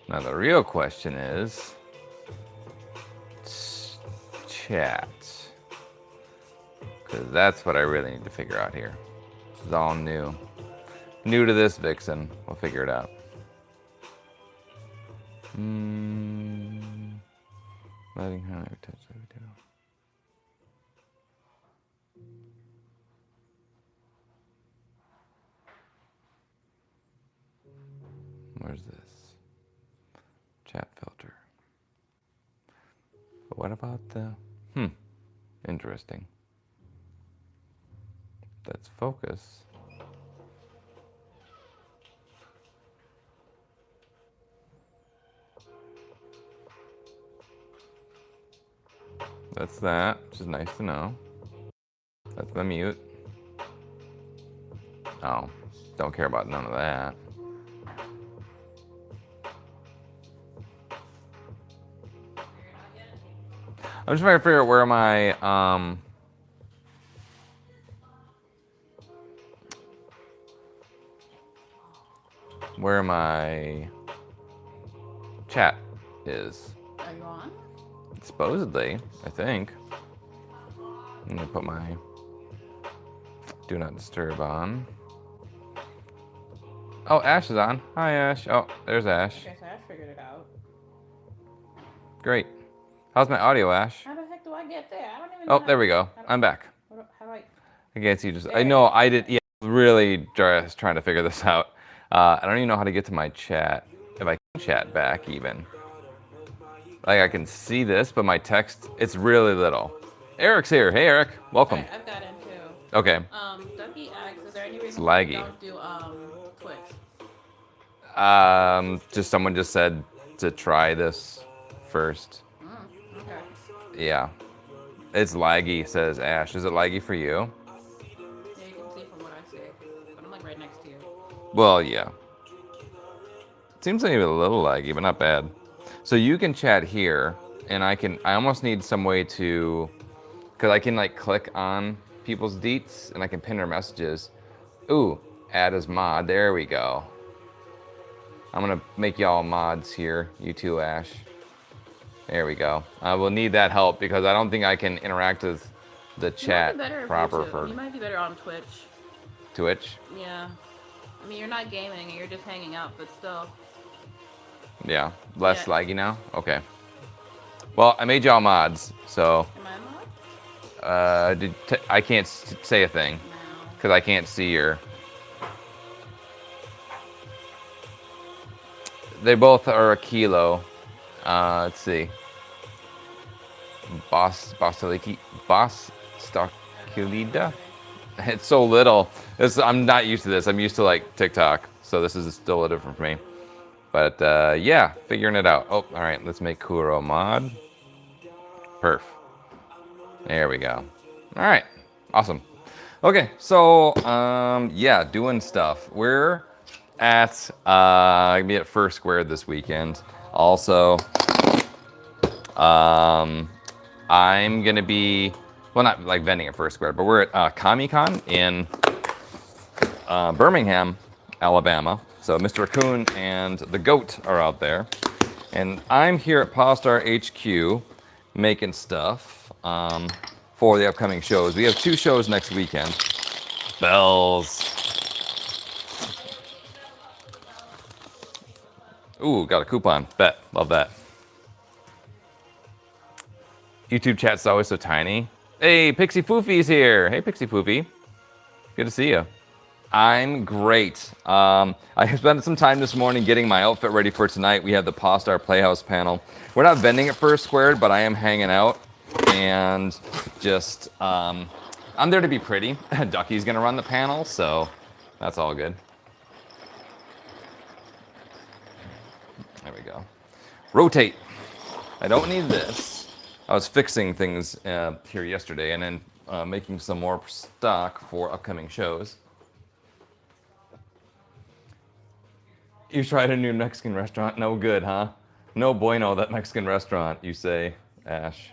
Now the real question is chat. Because that's what I really need to figure out here. This is all new. New to this vixen. We'll figure it out. Letting her touch the video. Where's this? Chat filter. But what about the... Interesting. That's focus. That's that, which is nice to know. That's the mute. Oh, don't care about none of that. I'm just trying to figure out where my chat is. Are you on? Supposedly, I think. I'm gonna put my do not disturb on. Oh, Ash is on. Hi, Ash. Oh, there's Ash. Okay, so Ash figured it out. Great. How's my audio, Ash? How the heck do I get there? I don't even know. Oh, there we go. I'm back. How do I? I guess you just. I know I did. Yeah, really just trying to figure this out. I don't even know how to get to my chat. If I can chat back, even. Like I can see this, but my text, it's really little. Eric's here. Hey, Eric. Welcome. Right, I've got in too. Okay. Ducky asks, is there any reason why you don't do Twitch? Just someone just said to try this first. Okay. Yeah. It's laggy, says Ash. Is it laggy for you? Yeah, you can see from what I see. But I'm like right next to you. Well, yeah. Seems like a little laggy, but not bad. So you can chat here, and I almost need some way to, because I can like click on people's deets, and I can pin their messages. Ooh, add as mod, there we go. I'm gonna make y'all mods here, you too, Ash. There we go. I will need that help because I don't think I can interact with the chat proper for You might be better on Twitch. Twitch. Yeah. I mean, you're not gaming, you're just hanging out, but still. Yeah, less laggy now? Okay. Well, I made y'all mods, so... Am I a mod? I can't say a thing, because I can't see your... They both are a kilo. Let's see. Bostakilida? It's so little. I'm not used to this. I'm used to like TikTok, so this is still a different for me. But yeah, figuring it out. Oh, all right, let's make Kuro mod. Perf. There we go. All right, awesome. Okay, so yeah, doing stuff. We're at gonna be at First Square this weekend. Also, I'm gonna be, well, not like vending at First Square, but we're at Comic-Con in Birmingham, Alabama. So Mr. Raccoon and the Goat are out there. And I'm here at Pawstar HQ making stuff for the upcoming shows. We have 2 shows next weekend. Bells. Ooh, got a coupon. Bet. Love that. YouTube chat's always so tiny. Hey, Pixie Foofy's here. Hey, Pixie Foofy. Good to see you. I'm great. I spent some time this morning getting my outfit ready for tonight. We have the Pawstar Playhouse panel. We're not vending at First Squared, but I am hanging out and just, I'm there to be pretty. Ducky's gonna run the panel, so that's all good. There we go. Rotate. I don't need this. I was fixing things here yesterday and then making some more stock for upcoming shows. You tried a new Mexican restaurant? No good, huh? No bueno, that Mexican restaurant, you say, Ash.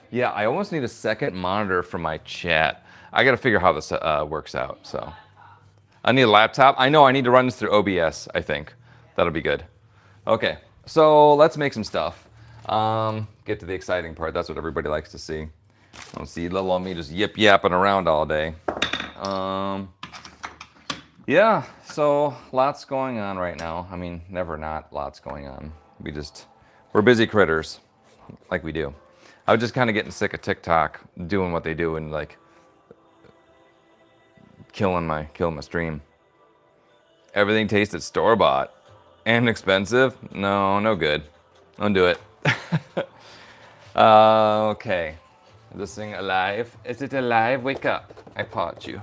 Yeah, I almost need a second monitor for my chat. I gotta figure how this works out, so. I need a laptop. I know I need to run this through OBS, I think. That'll be good. Okay, So let's make some stuff. Get to the exciting part. That's what everybody likes to see. I don't see little old me just yapping around all day. Yeah, so lots going on right now. I mean, never not lots going on. We're busy critters, like we do. I was just kind of getting sick of TikTok doing what they do and like killing my stream. Everything tasted store-bought and expensive. No good. Don't do it. Okay. Is this thing alive? Is it alive? Wake up. I pawed you.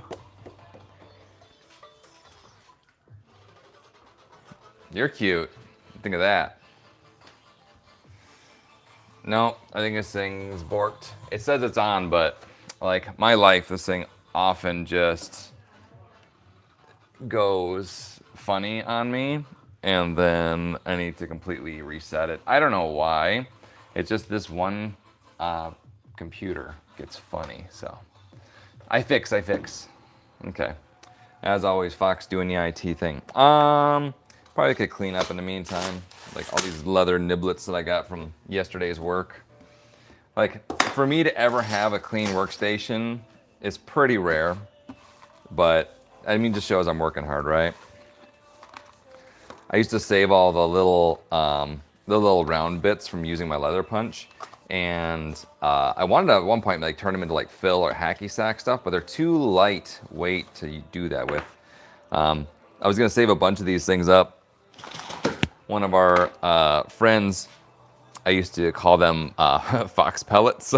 You're cute. Think of that. No, I think this thing's borked. It says it's on, but like my life, this thing often just goes funny on me, and then I need to completely reset it. I don't know why. It's just this one computer gets funny, so I fix. Okay. As always, Fox doing the IT thing. Probably could clean up in the meantime. Like all these leather niblets that I got from yesterday's work. Like for me to ever have a clean workstation is pretty rare, but I mean, just shows I'm working hard, right? I used to save all the little round bits from using my leather punch, and I wanted to at one point like turn them into like fill or hacky sack stuff, but they're too lightweight to do that with. I was gonna save a bunch of these things up. One of our friends, I used to call them fox pellets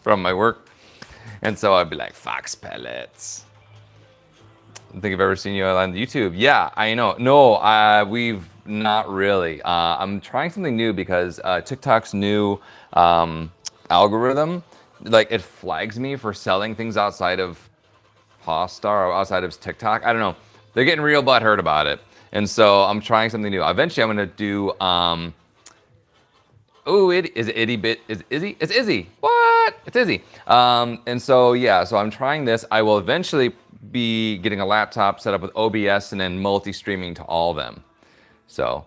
from my work, and so I'd be like, fox pellets. I think I've ever seen you on YouTube. Yeah, I know. No, we've not really. I'm trying something new because TikTok's new algorithm, like it flags me for selling things outside of Pawstar or outside of TikTok. I don't know. They're getting real butthurt about it. And so I'm trying something new. Eventually I'm going to do, is it Itty Bit? Is it Izzy? It's Izzy. What? It's Izzy. And so, yeah, so I'm trying this. I will eventually be getting a laptop set up with OBS and then multi-streaming to all of them. So,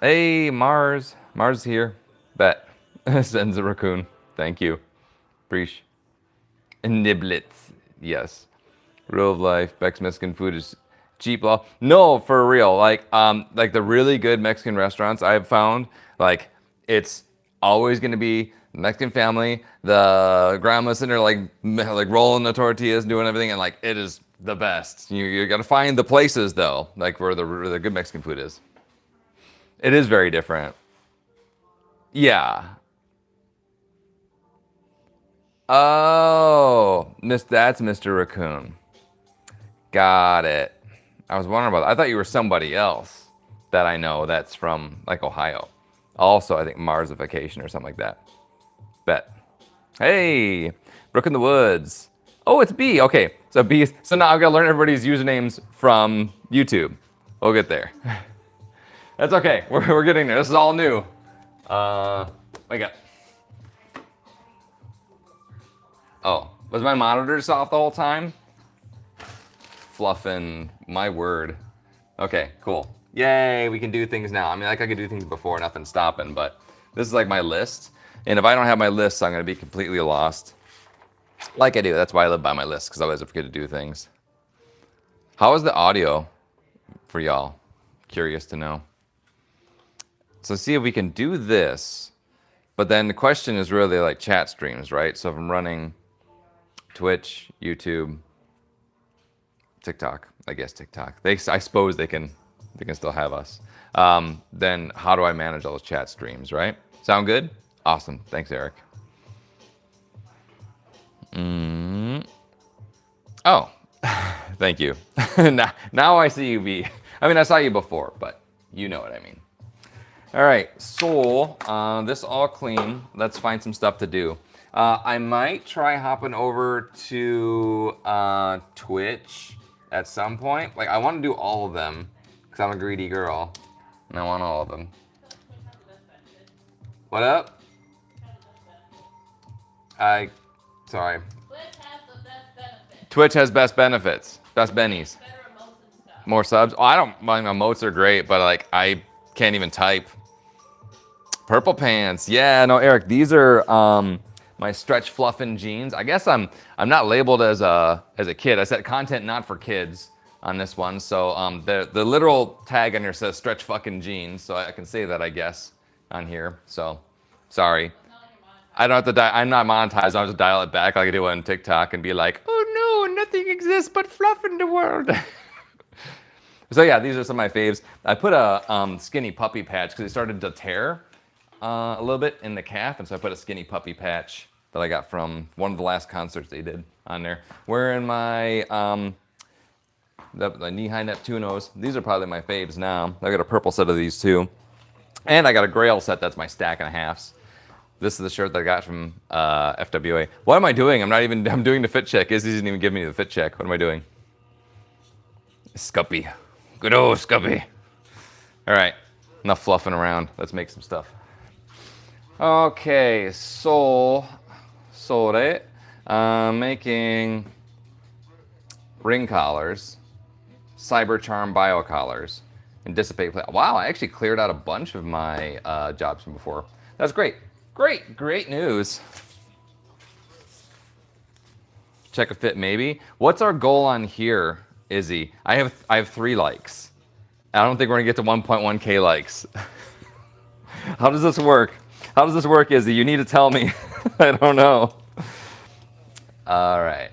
hey, Mars. Mars is here. Bet. Sends a raccoon. Thank you. Preach. And niblets. Yes. Real life. Beck's Mexican food is cheap. Law. No, for real. Like the really good Mexican restaurants I've found, like, it's always going to be Mexican family, the grandma sitting there like rolling the tortillas, doing everything, and like it is the best. You got to find the places though, like where the good Mexican food is. It is very different. Yeah. Oh, that's Mr. Raccoon. Got it. I was wondering about that. I thought you were somebody else that I know that's from like Ohio. Also, I think Marsification or something like that. Bet. Hey, Brook in the Woods. Oh, it's B. Okay, so B. So now I've got to learn everybody's usernames from YouTube. We'll get there. That's okay. We're getting there. This is all new. Wake up. Oh, was my monitor just off the whole time? Fluffing, my word. Okay, cool. Yay, we can do things now. I mean, like I could do things before, nothing stopping, but this is like my list. And if I don't have my list, I'm gonna be completely lost. Like I do, that's why I live by my list, because otherwise I forget to do things. How is the audio for y'all? Curious to know. So see if we can do this, but then the question is really like chat streams, right? So if I'm running Twitch, YouTube, TikTok, I guess TikTok. I suppose they can still have us. Then how do I manage all those chat streams, right? Sound good? Awesome. Thanks, Eric. Oh, thank you. now I see you, B. I mean, I saw you before, but you know what I mean. All right, so this all clean. Let's find some stuff to do. I might try hopping over to Twitch at some point. Like, I want to do all of them because I'm a greedy girl and I want all of them. What up? Sorry. Twitch has best benefits. Best bennies. More subs. Oh, I don't mind. My emotes are great, but like I can't even type. Purple pants. Yeah, no, Eric, these are my stretch fluffin' jeans. I guess I'm not labeled as a kid. I said content not for kids on this one. So the literal tag on here says stretch fucking jeans. So I can say that, I guess, on here. So sorry. I don't have to I'm not monetized. I have to dial it back like I do on TikTok and be like, oh no, nothing exists but fluff in the world. So yeah, these are some of my faves. I put a skinny puppy patch because it started to tear a little bit in the calf, and so I put a skinny puppy patch that I got from one of the last concerts they did on there. Wearing my the knee-high Neptunos. These are probably my faves now. I got a purple set of these too, and I got a grail set. That's my stack and a halves. This is the shirt that I got from FWA. What am I doing? I'm doing the fit check. Izzy didn't even give me the fit check. What am I doing? Scuppy. Good old Scuppy. All right, enough fluffing around. Let's make some stuff. Okay, sole making ring collars, cyber charm bio collars, and dissipate. Wow, I actually cleared out a bunch of my jobs from before. That's great. Great news. Check a fit maybe. What's our goal on here, Izzy? I have 3 likes. I don't think we're gonna get to 1.1K likes. How does this work? How does this work, Izzy? You need to tell me. I don't know. All right,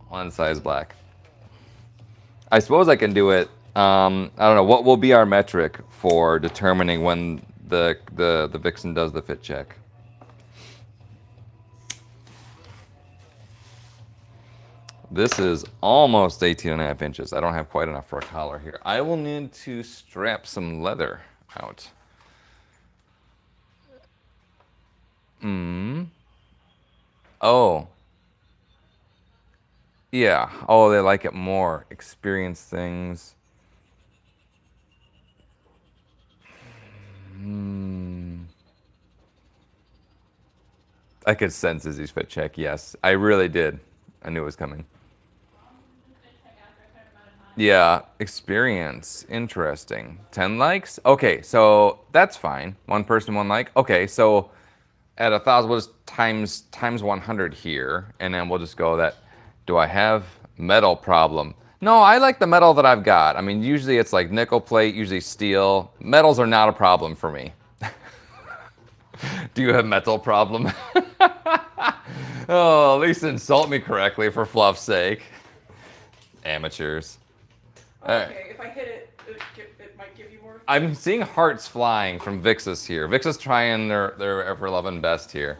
one size black. I suppose I can do it. I don't know. What will be our metric for determining when the vixen does the fit check? This is almost 18.5 inches. I don't have quite enough for a collar here. I will need to strap some leather out. Oh. Yeah. Oh, they like it more. Experience things. I could sense Izzy's fit check. Yes, I really did. I knew it was coming. Yeah, experience. Interesting. 10 likes? Okay, so that's fine. One person, 1 like. Okay, so at 1,000, we'll just times 100 here, and then we'll just go that. Do I have metal problem? No, I like the metal that I've got. I mean, usually it's like nickel plate, usually steel. Metals are not a problem for me. Do you have metal problem? Oh, at least insult me correctly for fluff's sake. Amateurs. Okay, if I hit it, it might give you more. I'm seeing hearts flying from Vixus here. Vixus trying their ever-loving best here.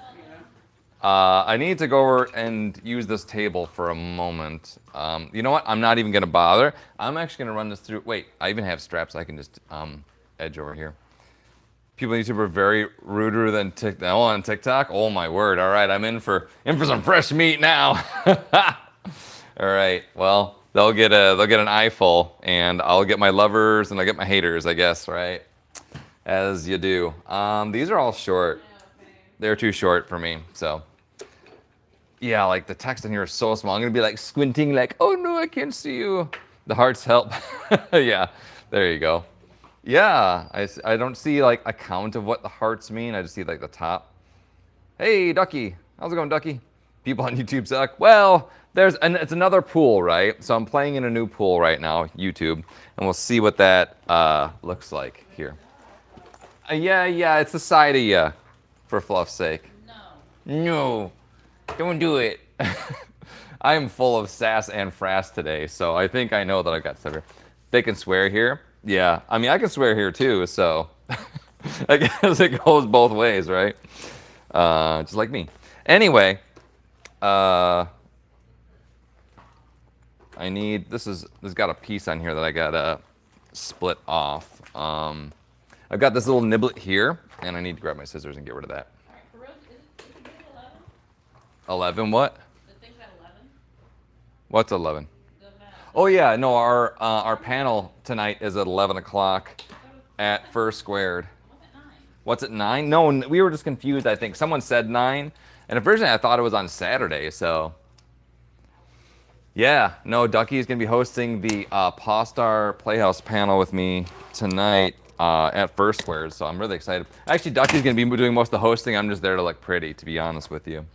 I need to go over and use this table for a moment. You know what? I'm not even going to bother. I'm actually going to run this through. Wait, I even have straps I can just edge over here. People on YouTube are very ruder than on TikTok. Oh my word! All right, I'm in for some fresh meat now. All right, well they'll get an eyeful, and I'll get my lovers and I'll get my haters, I guess, right? As you do. These are all short. They're too short for me, so. Yeah, like the text in here is so small. I'm gonna be like squinting, like, oh no, I can't see you. The hearts help. Yeah, there you go. Yeah, I don't see like a count of what the hearts mean. I just see like the top. Hey, Ducky. How's it going, Ducky? People on YouTube suck. Well, it's another pool, right? So I'm playing in a new pool right now, YouTube, and we'll see what that looks like here. Yeah, it's the side of ya, for fluff's sake. No, don't do it. I am full of sass and frass today, so I think I know that I've got stuff here. They can swear here. Yeah, I mean, I can swear here too, so I guess it goes both ways, right? Just like me. Anyway, I need, there's got a piece on here that I gotta split off. I've got this little niblet here, and I need to grab my scissors and get rid of that. Alright, for real, is it 11 what? The thing's at 11? What's 11? Oh yeah, no, our panel tonight is at 11 o'clock at First Squared. What's at 9? No, we were just confused, I think. Someone said 9, and originally I thought it was on Saturday, so. Yeah, no, Ducky is going to be hosting the Pawstar Playhouse panel with me tonight at First Squares, so I'm really excited. Actually, Ducky's gonna be doing most of the hosting. I'm just there to look pretty, to be honest with you.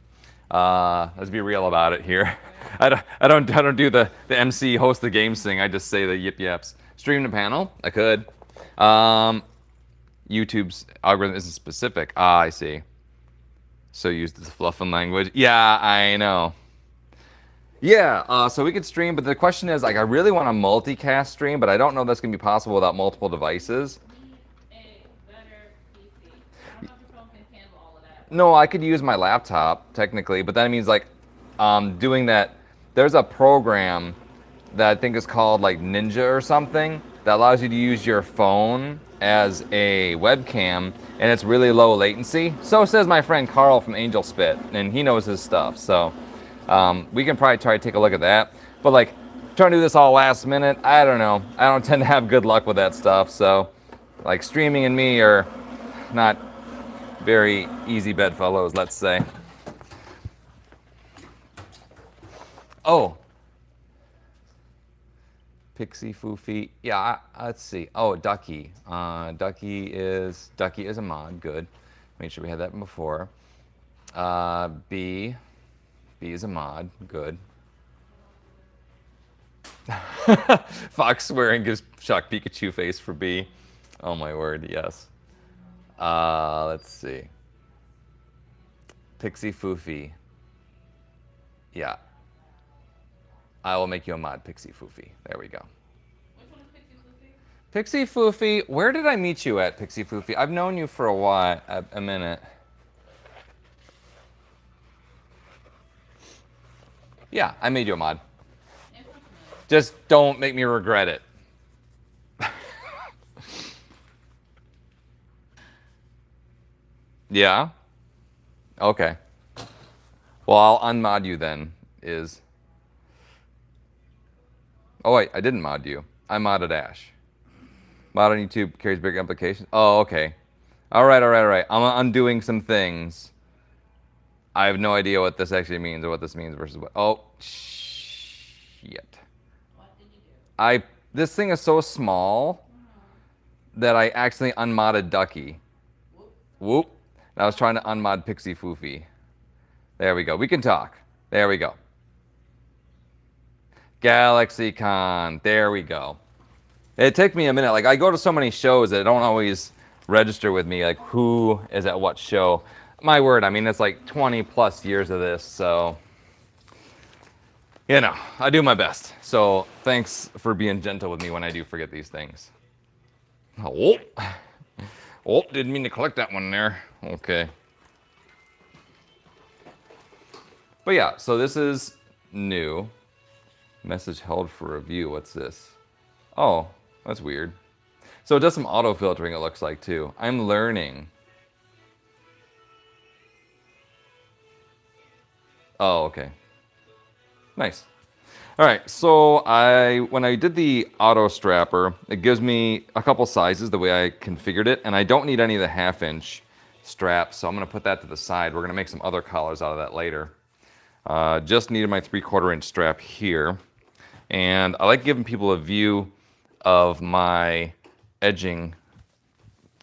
Let's be real about it here. I don't do the MC host the games thing. I just say the yip yaps. Stream the panel? I could. YouTube's algorithm isn't specific. Ah, I see. So used as fluff and language. Yeah, I know. Yeah, so we could stream, but the question is, like, I really want a multicast stream, but I don't know if that's going to be possible without multiple devices. A better PC. I don't know if your phone can handle all of that. No, I could use my laptop, technically, but that means, like, doing that. There's a program that I think is called, like, Ninja or something that allows you to use your phone as a webcam, and it's really low latency. So says my friend Carl from Angel Spit, and he knows his stuff, so... we can probably try to take a look at that. But like, trying to do this all last minute, I don't know. I don't tend to have good luck with that stuff. So, like, streaming and me are not very easy bedfellows, let's say. Oh. Pixie Foofy. Yeah, let's see. Oh, Ducky. Ducky is a mod. Good. Make sure we had that before. B is a mod. Good. Fox swearing gives Shock Pikachu face for B. Oh my word, yes. Let's see. Pixie Foofy. Yeah. I will make you a mod, Pixie Foofy. There we go. Which one is Pixie Foofy? Pixie Foofy, where did I meet you at, Pixie Foofy? I've known you for a while, a minute. Yeah, I made you a mod. Just don't make me regret it. Yeah? Okay. Well, I'll unmod you then, Oh wait, I didn't mod you. I modded Ash. Mod on YouTube carries big implications. Oh, okay. Alright. I'm undoing some things. I have no idea what this actually means or what this means versus what. Oh, shit. What did you do? This thing is so small that I accidentally unmodded Ducky. Whoop. And I was trying to unmod Pixie Foofy. There we go. We can talk. There we go. GalaxyCon. There we go. It took me a minute. Like, I go to so many shows that don't always register with me, like, who is at what show. My word, I mean, it's like 20 plus years of this, so, you know, I do my best. So thanks for being gentle with me when I do forget these things. Oh, didn't mean to collect that one there. Okay. But yeah, so this is new. Message held for review. What's this? Oh, that's weird. So it does some auto filtering, it looks like, too. I'm learning. Oh, okay. Nice. All right, so when I did the auto strapper, it gives me a couple sizes the way I configured it, and I don't need any of the 1/2-inch straps, so I'm gonna put that to the side. We're gonna make some other collars out of that later. Just needed my 3/4-inch strap here, and I like giving people a view of my edging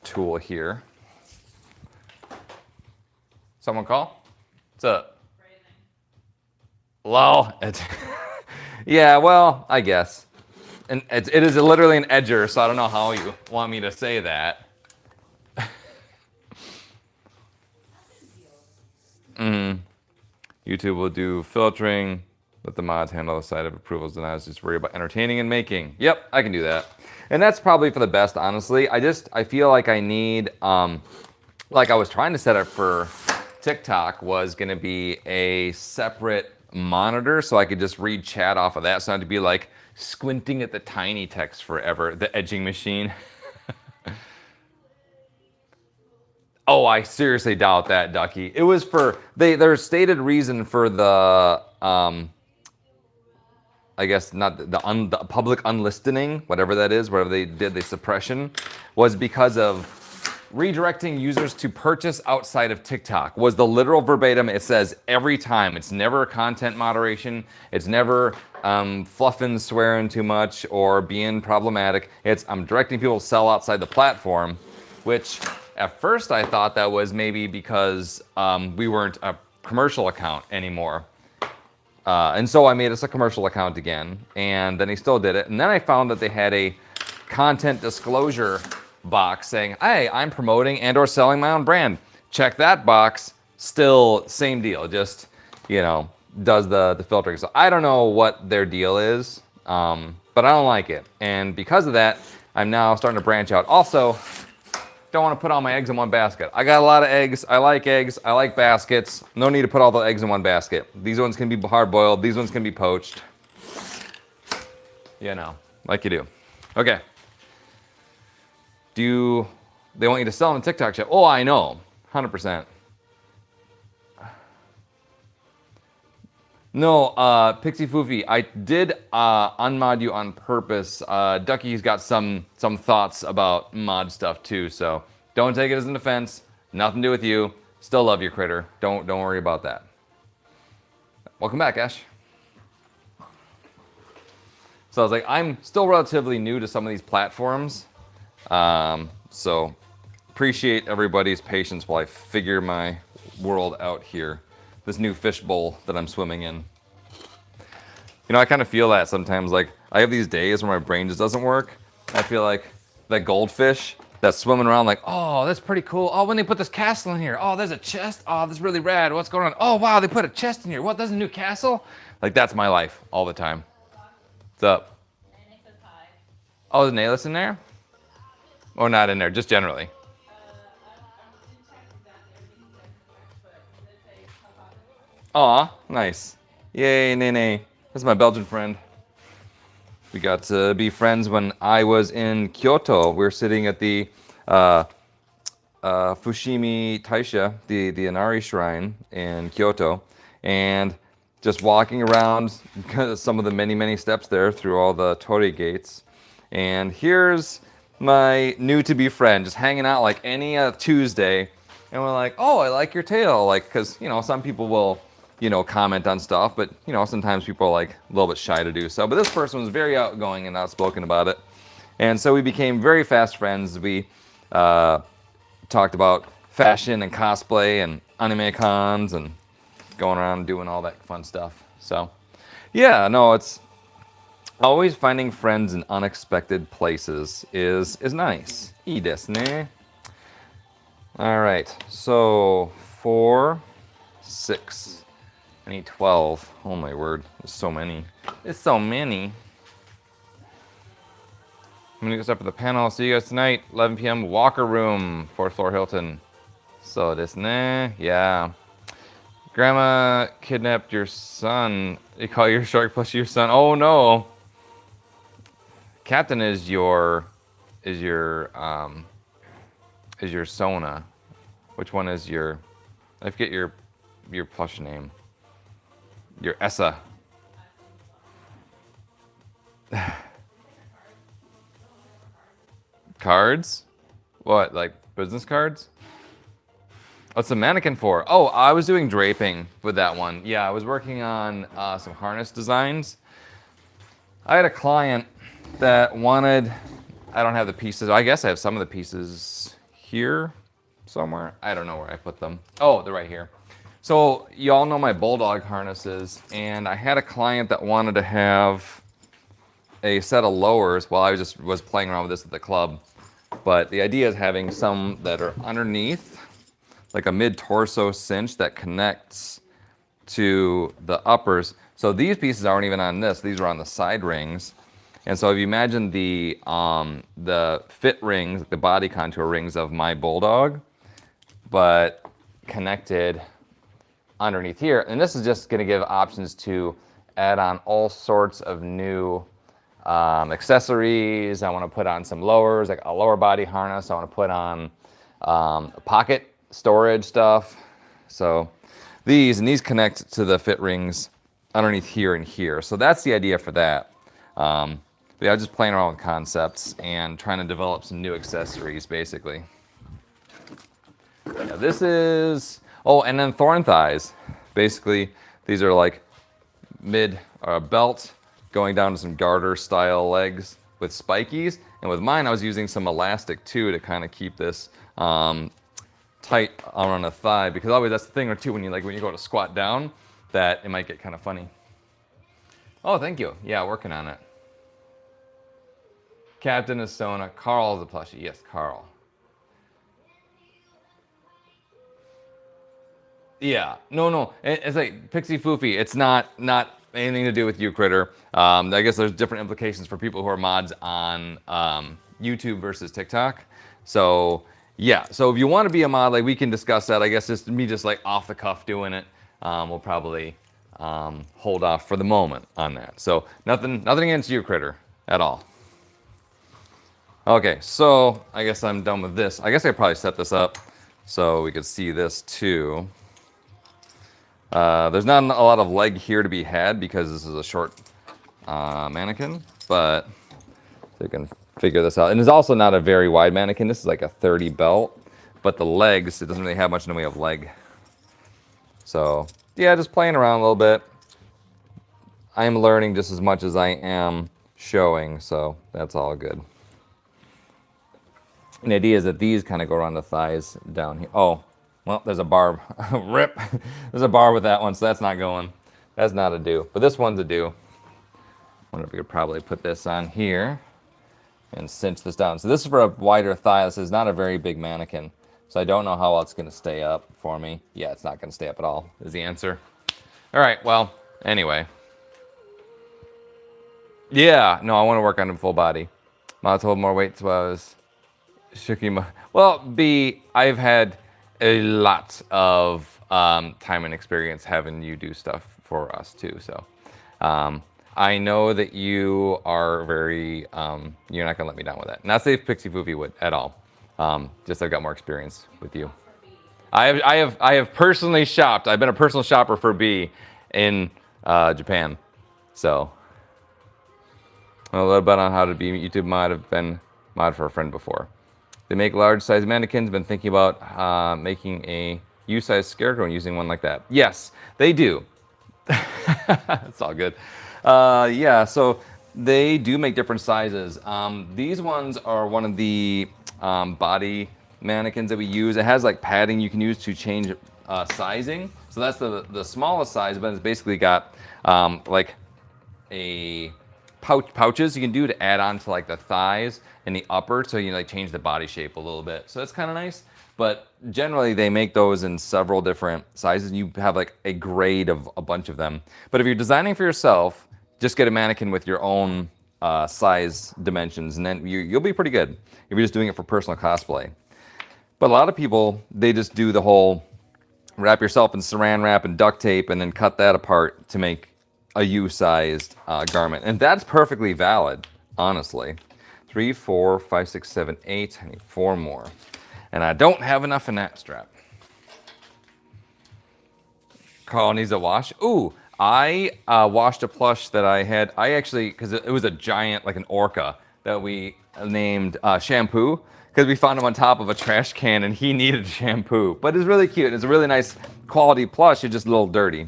tool here. Someone call? What's up? Lol. Yeah, well, I guess. And it is literally an edger, so I don't know how you want me to say that. YouTube will do filtering, let the mods handle the side of approvals, denials, just worry about entertaining and making. Yep, I can do that. And that's probably for the best, honestly. I feel like I need, like I was trying to set up for TikTok was gonna be a separate monitor so I could just read chat off of that, so I had to be like squinting at the tiny text forever, the edging machine. Oh, I seriously doubt that, Ducky. It was for, their stated reason for the, I guess not the public unlistening, whatever that is, whatever they did, the suppression, was because of redirecting users to purchase outside of TikTok was the literal verbatim. It says every time. It's never content moderation. It's never fluffing, swearing too much, or being problematic. It's I'm directing people to sell outside the platform, which at first I thought that was maybe because we weren't a commercial account anymore. And so I made us a commercial account again, and then he still did it. And then I found that they had a content disclosure box saying, hey, I'm promoting and or selling my own brand. Check that box. Still same deal, just, you know, does the filtering. So I don't know what their deal is, but I don't like it. And because of that, I'm now starting to branch out. Also, don't want to put all my eggs in one basket. I got a lot of eggs. I like baskets. No need to put all the eggs in one basket. These ones can be hard boiled. These ones can be poached. You know, like you do. Okay. They want you to sell in TikTok shop? Oh, I know, 100%. No, Pixie Foofy, I did unmod you on purpose. Ducky's got some thoughts about mod stuff too, so don't take it as an offense. Nothing to do with you. Still love your critter. Don't worry about that. Welcome back, Ash. So I was like, I'm still relatively new to some of these platforms. So appreciate everybody's patience while I figure my world out here. This new fishbowl that I'm swimming in. You know, I kind of feel that sometimes. Like, I have these days where my brain just doesn't work. I feel like that goldfish that's swimming around like, oh, that's pretty cool. Oh, when they put this castle in here. Oh, there's a chest. Oh, that's really rad. What's going on? Oh, wow, they put a chest in here. What, there's a new castle? Like, that's my life all the time. What's up? Oh, is Nayless in there? Or not in there, just generally. Aw, nice. Yay, Nene. That's my Belgian friend. We got to be friends when I was in Kyoto. We were sitting at the Fushimi Taisha, the Inari Shrine in Kyoto, and just walking around some of the many, many steps there through all the torii gates. And here's my new-to-be friend just hanging out like any Tuesday. And we're like, oh, I like your tail. Like, because, you know, some people will, you know, comment on stuff, but, you know, sometimes people are like a little bit shy to do so. But this person was very outgoing and outspoken about it. And so we became very fast friends. We talked about fashion and cosplay and anime cons and going around doing all that fun stuff. So, yeah, no, it's always finding friends in unexpected places is nice. I desu ne. All right, so 4, 6. I need 12. Oh my word, there's so many. It's so many. I'm gonna go start for the panel. See you guys tonight, 11 p.m. Walker Room, 4th floor Hilton. So desu ne. Yeah. Grandma kidnapped your son. You call your shark plus your son. Oh no. Captain is your Sona. Which one is your? I forget your plush name. Your Essa. Cards? What, like business cards? What's the mannequin for? Oh, I was doing draping with that one. Yeah, I was working on some harness designs. I had a client that wanted, I don't have the pieces. I guess I have some of the pieces here somewhere. I don't know where I put them. Oh, they're right here. So you all know my bulldog harnesses, and I had a client that wanted to have a set of lowers. Well, I was playing around with this at the club, but the idea is having some that are underneath, like a mid-torso cinch that connects to the uppers. So these pieces aren't even on this. These are on the side rings. And so if you imagine the fit rings, the body contour rings of my bulldog, but connected underneath here. And this is just going to give options to add on all sorts of new accessories. I want to put on some lowers, like a lower body harness. I want to put on pocket storage stuff. So these connect to the fit rings underneath here and here. So that's the idea for that. Yeah, I was just playing around with concepts and trying to develop some new accessories, basically. Yeah, this is, oh, and then thorn thighs. Basically, these are like mid belt going down to some garter style legs with spikies. And with mine, I was using some elastic too to kind of keep this tight around the thigh, because always that's the thing or two when you go to squat down, that it might get kind of funny. Oh, thank you. Yeah, working on it. Captain is Sona. Carl is a plushie. Yes, Carl. Yeah, no. It's like Pixie Foofy. It's not anything to do with you, Critter. I guess there's different implications for people who are mods on YouTube versus TikTok. So yeah, so if you want to be a mod, like we can discuss that. I guess it's me just like off the cuff doing it. We'll probably hold off for the moment on that. So nothing against you, Critter, at all. Okay, so I guess I'm done with this. I guess I could probably set this up so we could see this too. There's not a lot of leg here to be had because this is a short mannequin, but you can figure this out. And it's also not a very wide mannequin. This is like a 30 belt, but the legs, it doesn't really have much in the way of leg. So yeah, just playing around a little bit. I am learning just as much as I am showing, so that's all good. And the idea is that these kind of go around the thighs down here. Oh, well, there's a bar. Rip. There's a bar with that one, so that's not going. That's not a do. But this one's a do. I wonder if we could probably put this on here and cinch this down. So this is for a wider thigh. This is not a very big mannequin. So I don't know how it's going to stay up for me. Yeah, it's not going to stay up at all, is the answer. All right, well, anyway. Yeah, no, I want to work on a full body. I'll hold more weight, so I was shooking. Well, B, I've had a lot of time and experience having you do stuff for us too. So I know that you are very, you're not gonna let me down with that. Not say if Pixie Foofy would at all. Just I've got more experience with you. I have personally shopped. I've been a personal shopper for B in Japan. So a little bit on how to be YouTube mod. I've been mod for a friend before. They make large size mannequins. Been thinking about making a U-size scarecrow and using one like that. Yes, they do. It's all good. Yeah, so they do make different sizes. These ones are one of the body mannequins that we use. It has like padding you can use to change sizing. So that's the smallest size, but it's basically got like a pouches you can do to add on to like the thighs and the upper, so you like change the body shape a little bit. So that's kind of nice. But generally they make those in several different sizes. You have like a grade of a bunch of them. But if you're designing for yourself, just get a mannequin with your own size dimensions, and then you'll be pretty good if you're just doing it for personal cosplay. But a lot of people, they just do the whole wrap yourself in saran wrap and duct tape and then cut that apart to make a U-sized garment. And that's perfectly valid, honestly. 3, 4, 5, 6, 7, 8. I need 4 more. And I don't have enough in that strap. Carl needs a wash. Ooh, I washed a plush that I had. I actually, because it was a giant, like an orca, that we named Shampoo, because we found him on top of a trash can and he needed shampoo. But it's really cute. It's a really nice quality plush. It's just a little dirty.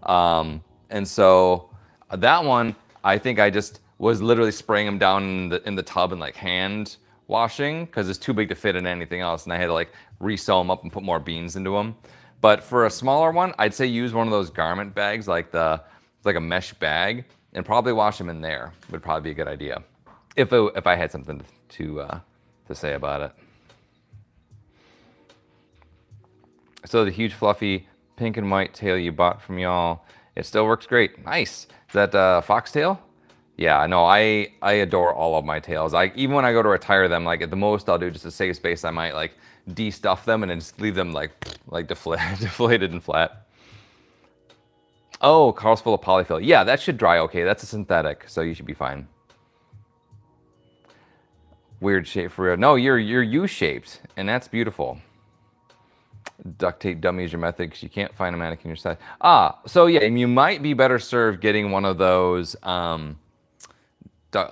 And so that one, I think I just was literally spraying them down in the tub and like hand washing because it's too big to fit in anything else. And I had to like re-sew them up and put more beans into them. But for a smaller one, I'd say use one of those garment bags, like a mesh bag, and probably wash them in there. Would probably be a good idea if I had something to say about it. So the huge fluffy pink and white tail you bought from y'all, it still works great. Nice. Is that foxtail? Yeah, no, I adore all of my tails. Even when I go to retire them, like at the most I'll do just to save space, I might like de-stuff them and then just leave them like deflated and flat. Oh, Carl's full of polyfill. Yeah, that should dry okay. That's a synthetic, so you should be fine. Weird shape for real. No, you're U-shaped, and that's beautiful. Duct tape dummy is your method because you can't find a mannequin your size. So yeah, and you might be better served getting one of those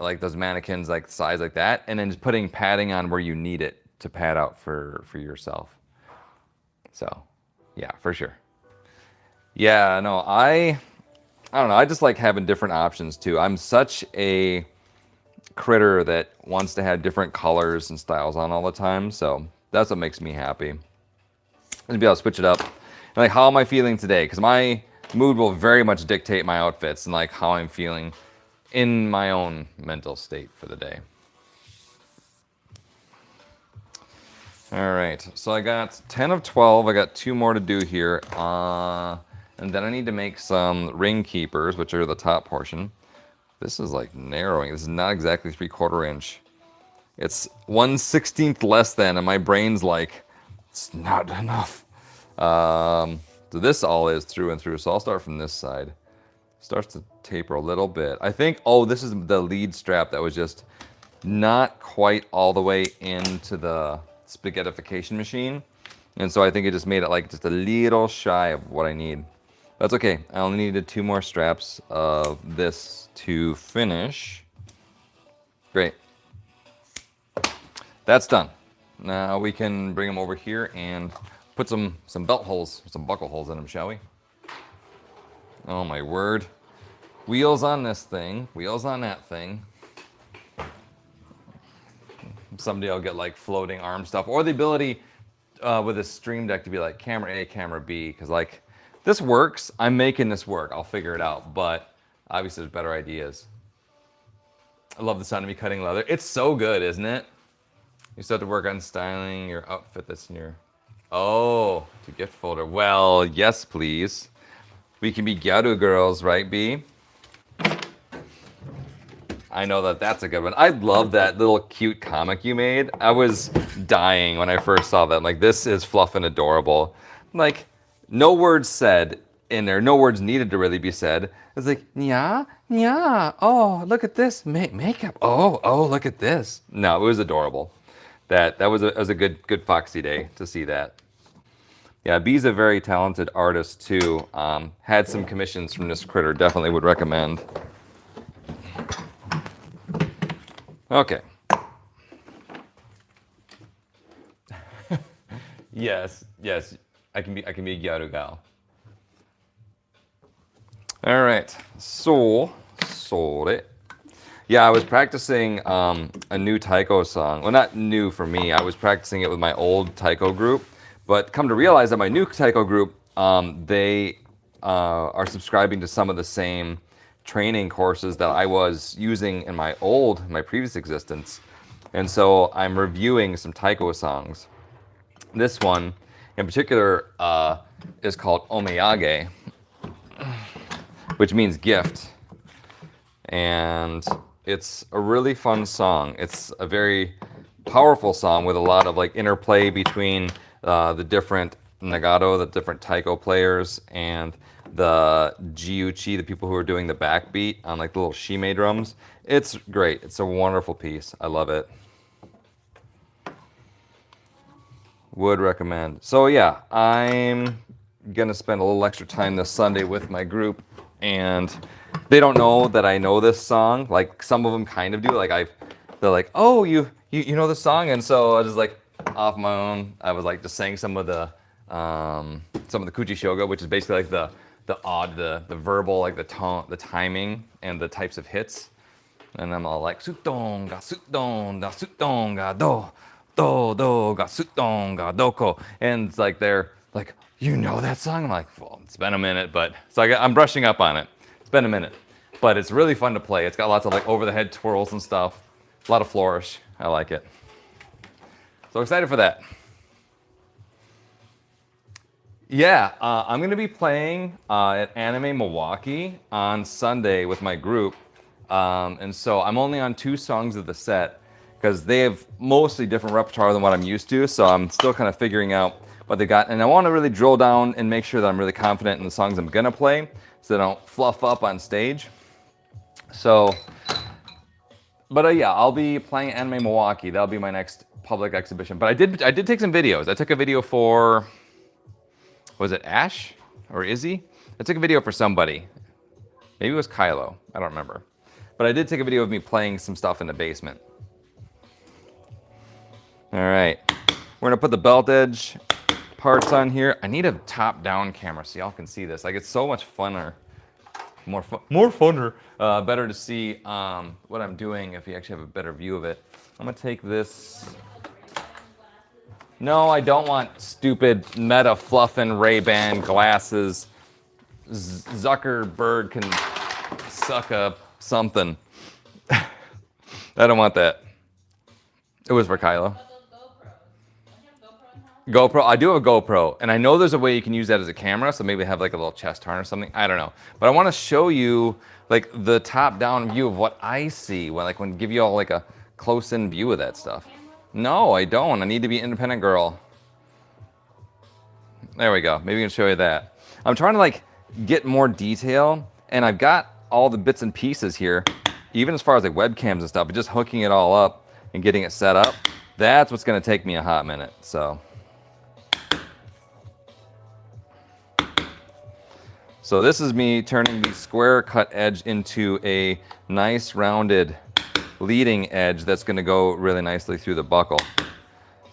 like those mannequins like size like that, and then just putting padding on where you need it to pad out for yourself. So, yeah, for sure. Yeah, no, I don't know. I just like having different options too. I'm such a critter that wants to have different colors and styles on all the time. So that's what makes me happy. And be able to switch it up. And like, how am I feeling today? Because my mood will very much dictate my outfits and like how I'm feeling in my own mental state for the day. All right, so I got 10 of 12. I got 2 more to do here. And then I need to make some ring keepers, which are the top portion. This is like narrowing. This is not exactly 3/4 inch. It's 1/16 less than, and my brain's like, it's not enough. So this all is through and through. So I'll start from this side. Starts to taper a little bit. I think, oh, this is the lead strap that was just not quite all the way into the spaghettification machine. And so I think it just made it like just a little shy of what I need. That's okay. I only needed 2 more straps of this to finish. Great. That's done. Now we can bring them over here and put some belt holes, some buckle holes in them, shall we? Oh my word. Wheels on this thing, wheels on that thing. Someday I'll get like floating arm stuff, or the ability with a Stream Deck to be like camera A, camera B, because like this works. I'm making this work. I'll figure it out, but obviously there's better ideas. I love the sound of me cutting leather. It's so good, isn't it? You still have to work on styling your outfit that's in your... Oh, to gift folder. Well, yes, please. We can be gyaru girls, right, B? I know that that's a good one. I love that little cute comic you made. I was dying when I first saw that. I'm like, this is fluff and adorable. Like, no words said in there. No words needed to really be said. It's like, yeah, yeah. Oh, look at this makeup. Oh, look at this. No, it was adorable. That was a good Foxy day to see that. Yeah, B's a very talented artist too. Had some commissions from this critter. Definitely would recommend. Okay. Yes. I can be a gyaru gal. All right. So, yeah, I was practicing a new taiko song. Well, not new for me. I was practicing it with my old taiko group. But come to realize that my new taiko group, they are subscribing to some of the same training courses that I was using in my previous existence. And so I'm reviewing some taiko songs. This one in particular is called Omeyage, which means gift. And it's a really fun song. It's a very powerful song with a lot of like interplay between the different nagato, the different taiko players, and the jiuchi, the people who are doing the backbeat on like the little shime drums. It's great. It's a wonderful piece. I love it. Would recommend. So yeah, I'm gonna spend a little extra time this Sunday with my group, and they don't know that I know this song. Like some of them kind of do. Like they're like, oh, you know this song, and so I was like, off my own, I was like just saying some of the kuchi shoga, which is basically like the verbal, like the tone, the timing, and the types of hits. And I'm all like, sutong ga do ga sutong ga doko. And it's like they're like, you know that song? I'm like, well, it's been a minute, but so I'm brushing up on it. It's been a minute, but it's really fun to play. It's got lots of like over the head twirls and stuff. A lot of flourish. I like it. So excited for that. Yeah, I'm going to be playing at Anime Milwaukee on Sunday with my group. And so I'm only on 2 songs of the set because they have mostly different repertoire than what I'm used to. So I'm still kind of figuring out what they got. And I want to really drill down and make sure that I'm really confident in the songs I'm going to play so they don't fluff up on stage. So, but yeah, I'll be playing Anime Milwaukee. That'll be my next public exhibition. But I did take some videos. I took a video for, was it Ash or Izzy? I took a video for somebody. Maybe it was Kylo. I don't remember. But I did take a video of me playing some stuff in the basement. All right. We're going to put the belt edge parts on here. I need a top-down camera so y'all can see this. Like, it's so much funner. More funner. Better to see what I'm doing if you actually have a better view of it. I'm gonna take this. No, I don't want stupid meta fluffin' Ray-Ban glasses. Zuckerberg can suck up something. I don't want that. It was for Kylo. GoPro, I do have a GoPro, and I know there's a way you can use that as a camera, so maybe have like a little chest harness or something. I don't know, but I want to show you like the top-down view of what I see when give you all like a close-in view of that stuff. No, I don't. I need to be an independent girl. There we go. Maybe we can show you that. I'm trying to like get more detail, and I've got all the bits and pieces here, even as far as like webcams and stuff. But just hooking it all up and getting it set up, that's what's going to take me a hot minute. So this is me turning the square cut edge into a nice rounded leading edge that's going to go really nicely through the buckle.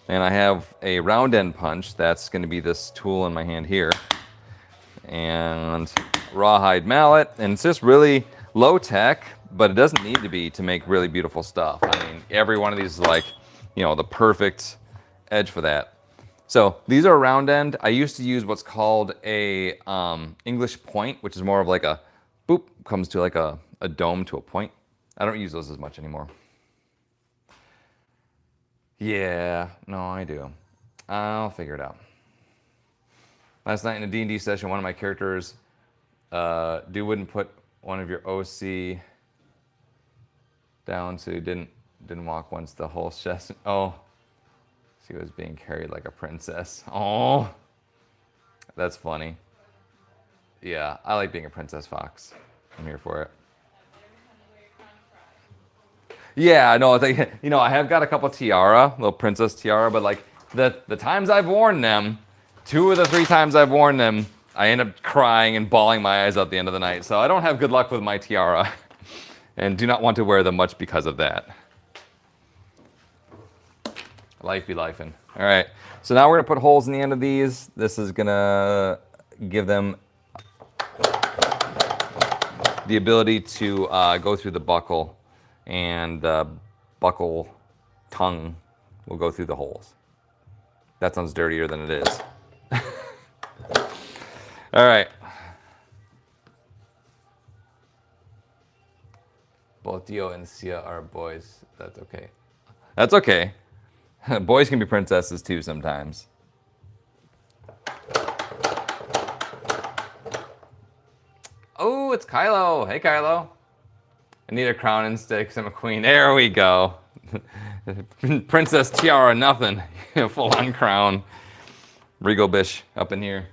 And I have a round end punch. That's going to be this tool in my hand here. And rawhide mallet. And it's just really low tech, but it doesn't need to be to make really beautiful stuff. I mean, every one of these is like, the perfect edge for that. So these are round end. I used to use what's called a English point, which is more of like a boop, comes to like a dome to a point. I don't use those as much anymore. Yeah, no, I do. I'll figure it out. Last night in a D&D session, one of my characters, dude wouldn't put one of your OC down, so he didn't walk once the whole session. Oh. She was being carried like a princess. Oh, that's funny. Yeah, I like being a princess fox. I'm here for it. Yeah, no, I have got a couple tiara, little princess tiara, but like the times I've worn them, 2 of the 3 times I've worn them, I end up crying and bawling my eyes out at the end of the night. So I don't have good luck with my tiara, and do not want to wear them much because of that. Life be lifing. All right, so now we're gonna put holes in the end of these. This is gonna give them the ability to go through the buckle, and the buckle tongue will go through the holes. That sounds dirtier than it is. All right. Both Dio and Sia are boys. That's okay. That's okay. Boys can be princesses too sometimes. Oh, it's Kylo. Hey, Kylo. I need a crown instead because I'm a queen. There we go. Princess tiara, nothing. Full on crown. Regal Bish up in here.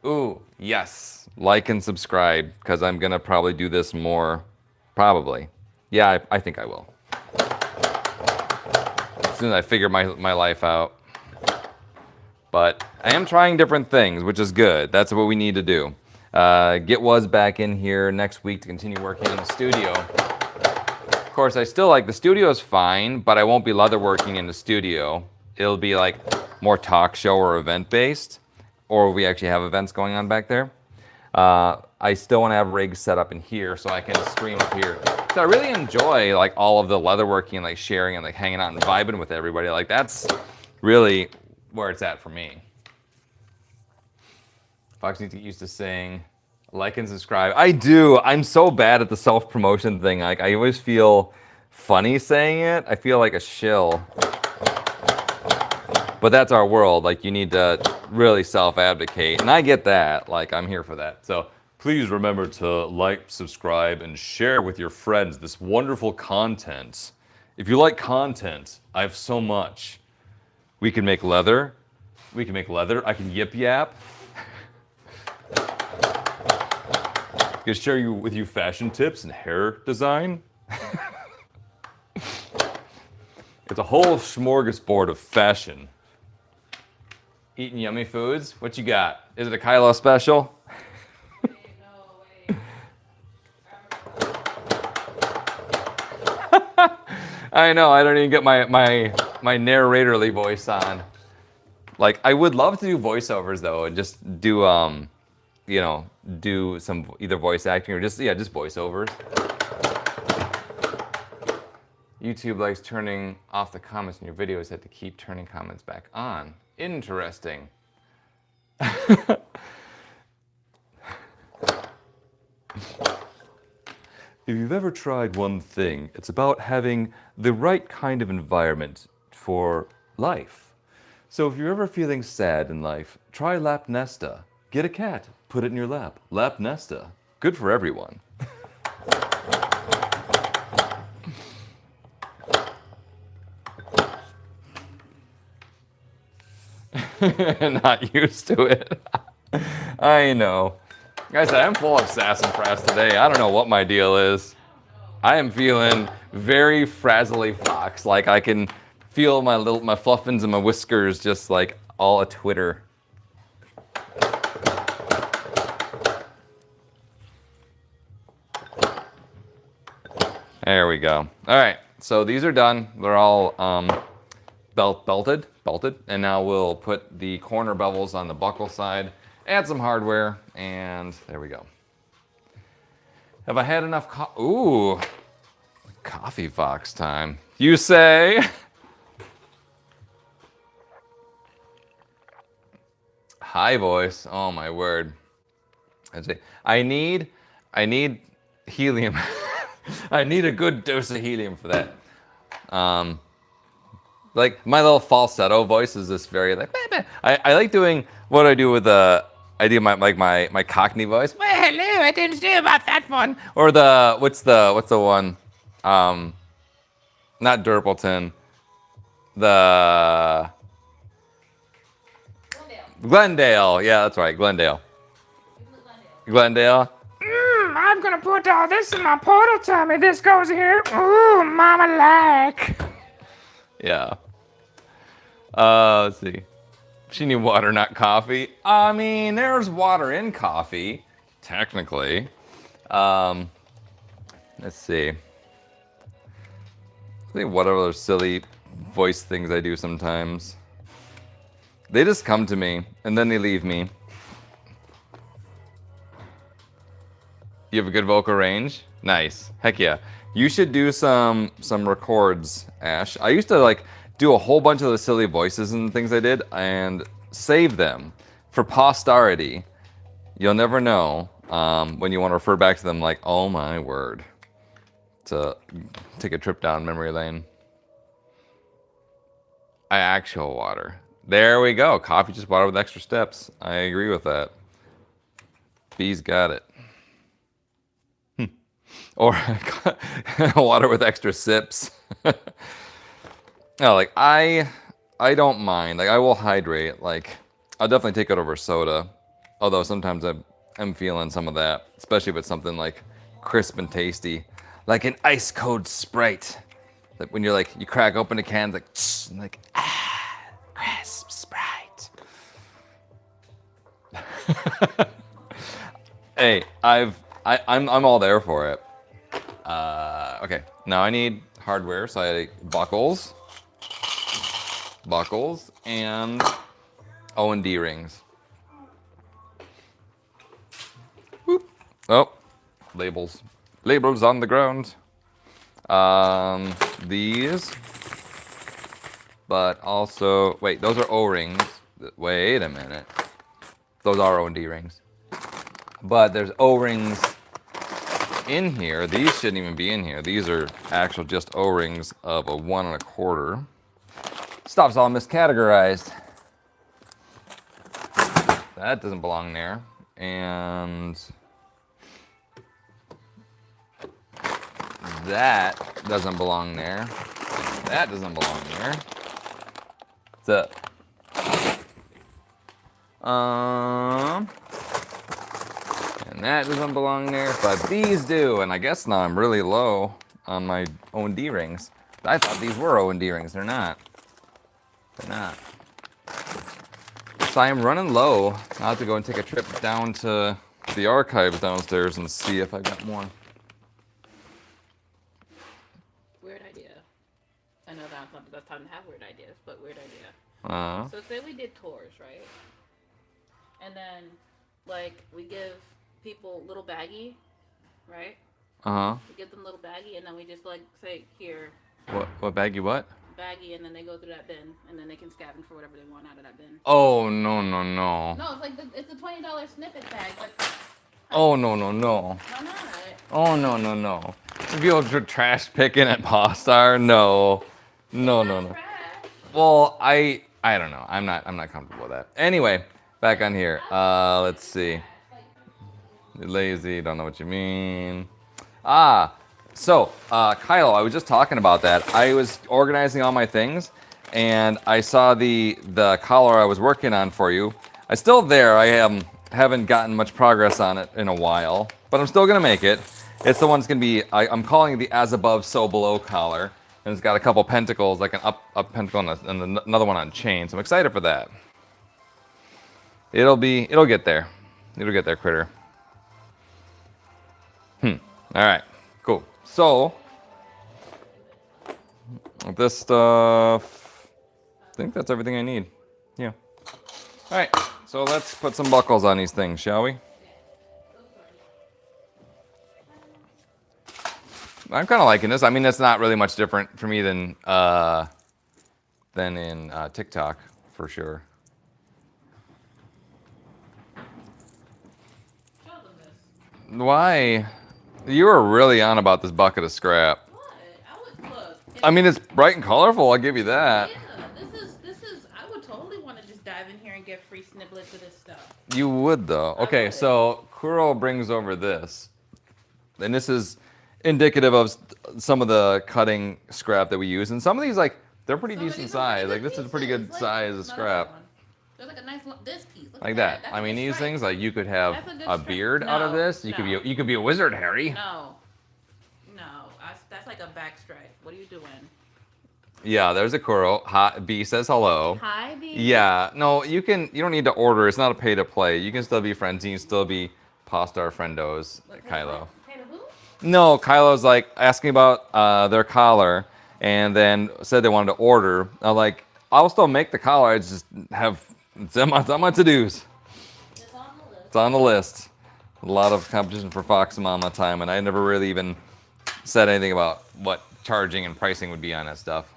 Ooh, yes. Like and subscribe because I'm going to probably do this more. Probably. Yeah, I think I will. As soon as I figure my life out. But I am trying different things, which is good. That's what we need to do. Get Wuz back in here next week to continue working in the studio. Of course, I still like the studio is fine, but I won't be leatherworking in the studio. It'll be like more talk show or event based, or we actually have events going on back there. I still want to have rigs set up in here so I can stream up here. So I really enjoy like all of the leatherworking and like sharing and like hanging out and vibing with everybody. Like that's really where it's at for me. Fox needs to get used to saying like and subscribe. I do. I'm so bad at the self-promotion thing. Like I always feel funny saying it. I feel like a shill. But that's our world. Like you need to really self-advocate. And I get that. Like I'm here for that. So please remember to like, subscribe, and share with your friends this wonderful content. If you like content, I have so much. We can make leather. We can make leather. I can yip yap. I can share with you fashion tips and hair design. It's a whole smorgasbord of fashion. Eating yummy foods. What you got? Is it a Kylo special? I know, I don't even get my my narratorly voice on. Like, I would love to do voiceovers though, and just do you know, do some either voice acting or just voiceovers. YouTube likes turning off the comments in your videos. Had to keep turning comments back on. Interesting. If you've ever tried one thing, it's about having the right kind of environment for life. So if you're ever feeling sad in life, try Lap Nesta. Get a cat, put it in your lap. Lap Nesta. Good for everyone. Not used to it. I know. Guys, I'm full of sassafras today. I don't know what my deal is. I am feeling very frazzly fox. Like I can feel my fluffins and my whiskers just like all a twitter. There we go. All right, so these are done. They're all belted, and now we'll put the corner bevels on the buckle side, add some hardware, and there we go. Have I had enough Ooh, coffee fox time. You say? High voice. Oh my word. I need helium. I need a good dose of helium for that. Like my little falsetto voice is this very like. I like doing what I do with I do my Cockney voice. Well, hello, I didn't know about that one. Or what's the one? Not Durpleton. The Glendale. Yeah, that's right, Glendale. Glendale. I'm gonna put all this in my portal tummy. This goes here. Ooh, mama like. Yeah. Let's see. She need water, not coffee. I mean, there's water in coffee, technically. Let's see. I think what other silly voice things I do sometimes. They just come to me, and then they leave me. You have a good vocal range? Nice. Heck yeah. You should do some records, Ash. I used to like do a whole bunch of the silly voices and things I did and save them for posterity. You'll never know when you want to refer back to them like, oh my word. To take a trip down memory lane. Actual water. There we go. Coffee, just water with extra steps. I agree with that. B's got it. Or water with extra sips. No, like I don't mind. Like I will hydrate. Like I'll definitely take it over soda. Although sometimes I'm feeling some of that, especially if it's something like crisp and tasty, like an ice cold Sprite. Like when you're like you crack open a can, like tss, and like crisp Sprite. Hey, I'm all there for it. Okay, now I need hardware, so I buckles, and O&D rings. Whoop. Oh, labels on the ground. These, but also, wait, those are O-rings. Wait a minute. Those are O&D rings. But there's O-rings in here. These shouldn't even be in here. These are actual just O-rings of a 1 1/4. Stuff's all miscategorized. That doesn't belong there. And that doesn't belong there. That doesn't belong there. So, and that doesn't belong there, but these do. And I guess now I'm really low on my O&D rings. I thought these were O&D rings. They're not. They're not. So I am running low. I'll have to go and take a trip down to the archives downstairs and see if I got more. Weird idea. I know that's time to have weird ideas, but weird idea. So say we did tours, right? And then, like, we give people little baggie, right? We give them little baggie, and then we just like say here. What baggie? What? Baggie, and then they go through that bin, and then they can scavenge for whatever they want out of that bin. Oh no no no. No, it's like it's a $20 snippet bag, but. Oh no no no. Why not? Oh no no no. If you're trash picking at Pawstar, no. No no no. Well, I don't know. I'm not comfortable with that. Anyway, back on here. Let's see. You're lazy, don't know what you mean. So Kylo, I was just talking about that. I was organizing all my things, and I saw the collar I was working on for you. It's still there. I haven't gotten much progress on it in a while, but I'm still gonna make it. It's the one that's gonna be. I'm calling it the as above, so below collar, and it's got a couple pentacles, like an up pentacle and another one on chain. So I'm excited for that. It'll get there. It'll get there, critter. All right, cool. So this stuff, I think that's everything I need. Yeah. All right, so let's put some buckles on these things, shall we? I'm kind of liking this. I mean, it's not really much different for me than in TikTok, for sure. Why? You were really on about this bucket of scrap. Look. I mean, it's bright and colorful. I'll give you that. Yeah, this is. I would totally want to just dive in here and get free snippets of this stuff. You would, though. Okay, would. so Kuro brings over this, and this is indicative of some of the cutting scrap that we use, and some of these, like, they're pretty decent size. Like, this is a pretty good size of scrap. There's like a nice this piece. Look Like at that. That's I a mean, good these stripe. things, like, you could have That's a good a stripe. beard out of No, this. You could be a wizard, Harry. No. That's like a back stripe. What are you doing? Yeah, there's a Kuro. Hi, B says hello. Hi, B. Yeah, no, you don't need to order. It's not a pay to play. You can still be friends. You can still be Pawstar friendos, Kylo. Hey, who? No, Kylo's like asking about their collar, and then said they wanted to order. I'm like, I'll still make the collar. I just have it's on my to-dos. It's on the list. It's on the list. A lot of competition for Fox Mama time, and I never really even said anything about what charging and pricing would be on that stuff.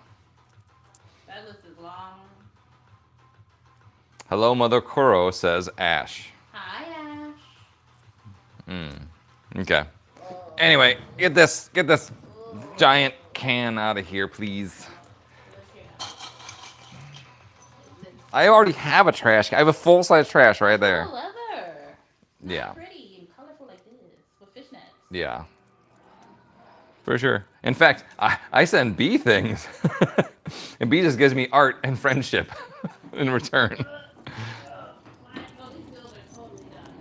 That list is long. Hello, Mother Kuro, says Ash. Hi, Ash. Okay. Anyway, get this giant can out of here, please. I already have a trash can. I have a full-size trash right there. Oh, leather. Not Yeah. pretty and colorful like this with fishnets. Yeah. For sure. In fact, I send B things. And B just gives me art and friendship in return.